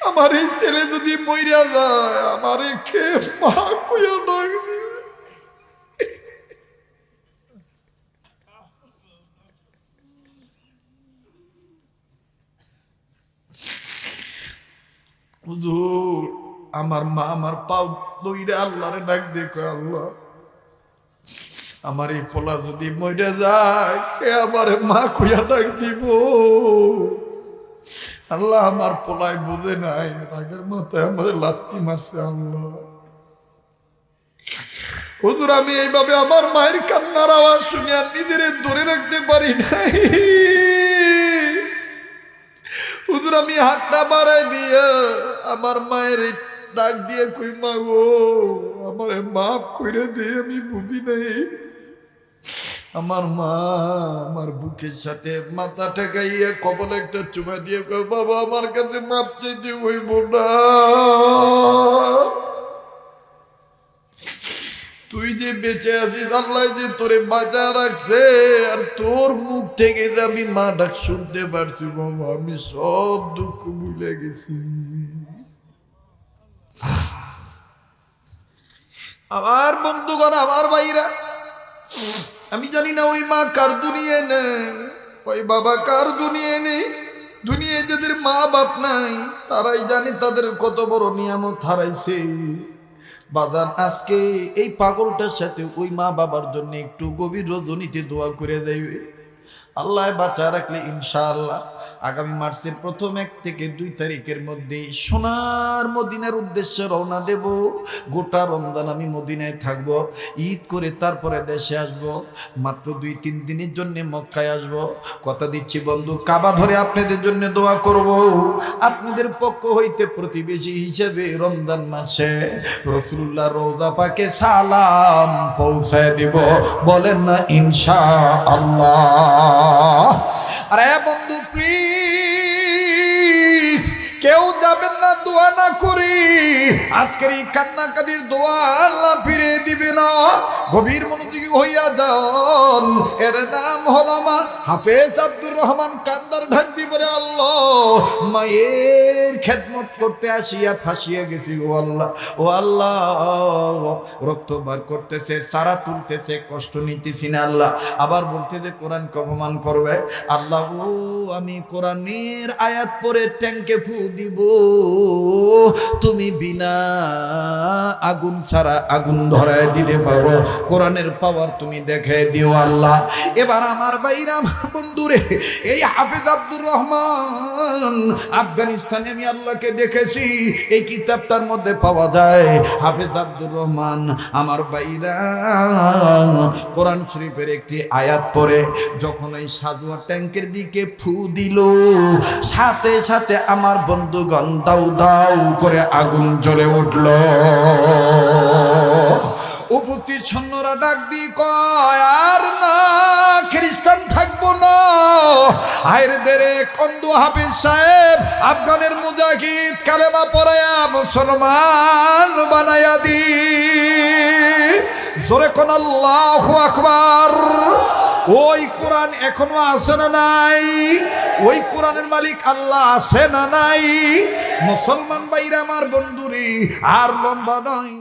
আমার এই ছেলে যদি মইরা যায় আমারে কে মা কইয়া ডাক দিবে? হুজুর আমার মা আমার পাও লইরা আল্লাহরে ডাক দেখো, আল্লাহ আমার এই পোলা যদি মরে যায় কে আমার মা কইয়া ডাক দিব? আল্লাহ আমার পোলায় বুঝে নাই, রাগের মাথায় আমার লাত্তি মারছে। আল্লাহ হুজুর আমি এইভাবে আমার মায়ের কান্নার আওয়াজ শুনে আর নিজের ধরে রাখতে পারি নাই। হুজুর আমি হাতটা বাড়াই দিয়ে আমার মায়ের ডাক দিয়ে কই, মা গো আমারে মাফ কইরে দে, আমি বুঝি নাই। আমার মা আমার বুকের সাথে মাথা ঠেকাইয়া কপালে একটা চুমা দিয়ে কই, বাবা আমার কাছে মাপ চাইতে হইব না, তুই যে বেঁচে আছিস, আল্লাহ যে তোরে বাঁচা রাখছে, আর তোর মুখ থেকে যে আমি মা ডাক শুনতে পারছি, বাবা আমি সব দুঃখ ভুলে গেছি। আমার বন্ধুগণ, আমার ভাইরা, আমি জানি না ওই মা কার দুনিয়ায় নেই, ওই বাবা কার দুনিয়ায় নেই। দুনিয়ায় যাদের মা বাপ নাই তারাই জানে তাদের কত বড় নিয়ামত হারাইছে। বাজান আজকে এই পাগলটার সাথে ওই মা বাবার জন্য একটু গভীর রজনীতে দোয়া করে যাইবে। আল্লাহ বাঁচা রাখলে ইনশাআল্লাহ আগামী মার্চের প্রথম 1 থেকে 2 তারিখের মধ্যে সোনার মদিনার উদ্দেশ্যে রওনা দেব। গোটা রমজান আমি মদিনায় থাকব, ঈদ করে তারপরে দেশে আসব, মাত্র 2-3 দিনের জন্য মক্কায় আসব। কথা দিচ্ছি বন্ধু, কাবা ধরে আপনাদের জন্য দোয়া করব। আপনাদের পক্ষ হইতে প্রতিবেশী হিসেবে রমজান মাসে রাসূলুল্লাহ রওজা পাকে সালাম পৌঁছায় দিব, বলেন না ইনশাআল্লাহ। আরে বন্ধু প্লিজ কেউ যাবেন না দোয়া না করি। আজকের এই কান্নাকাটির দোয়া আল্লাহ ফিরে দিবে না। গভীর মনোযোগী হইয়া যান। এর নাম হলো মা হাফেজ আব্দুর রহমান কান্দার ঢাক দিবরে, আল্লাহ মায়ের খেদমত করতে আসিয়া ফাঁসিয়া গেছি ও আল্লাহ। ও আল্লাহ রক্ত বার করতেছে, সারা তুলতেছে, কষ্ট নিতেছি না আল্লাহ। আবার বলতেছে কোরআনকে অপমান করবে আল্লাহ। ও আমি কোরআনের আয়াত পড়ে ট্যাঙ্কে ফু দিব, তুমি বিনা আগুন ছাড়া আগুন ধরায় দিতে পারো। কোরআনের পাওয়ার তুমি দেখে দিও আল্লাহ। এবার আমার বাইরা আমার বন্ধুরে, এই হাফেজ আব্দুর রহমান আফগানিস্তানে আমি আল্লাহকে দেখেছি, এই কিতাবটার মধ্যে পাওয়া যায়। হাফেজ আব্দুর রহমান আমার বাইরা কোরআন শরীফের একটি আয়াত পড়ে যখন এই সাজুয়া ট্যাঙ্কের দিকে ফু দিল, সাথে সাথে আমার বন্ধুগণ দাউ দাউ করে আগুন জ্বলে উঠল। উপস্থিত সৈন্যরা ডাক দিয়ে কয়, আর না খ্রিস্টান থাকবো না। আয়ের দেরে কন্দু হাফিজ সাহেব আফগানের মুজাহিদ কালেমা পড়ায়া মুসলমান বানায়া দি। জোরে কোন আল্লাহু আকবার। ওই কোরআন এখনো আছে না নাই? ওই কোরআনের মালিক আল্লাহ আছে না নাই? মুসলমান ভাইরা আমার বন্ধুরি আর লম্বা নয়।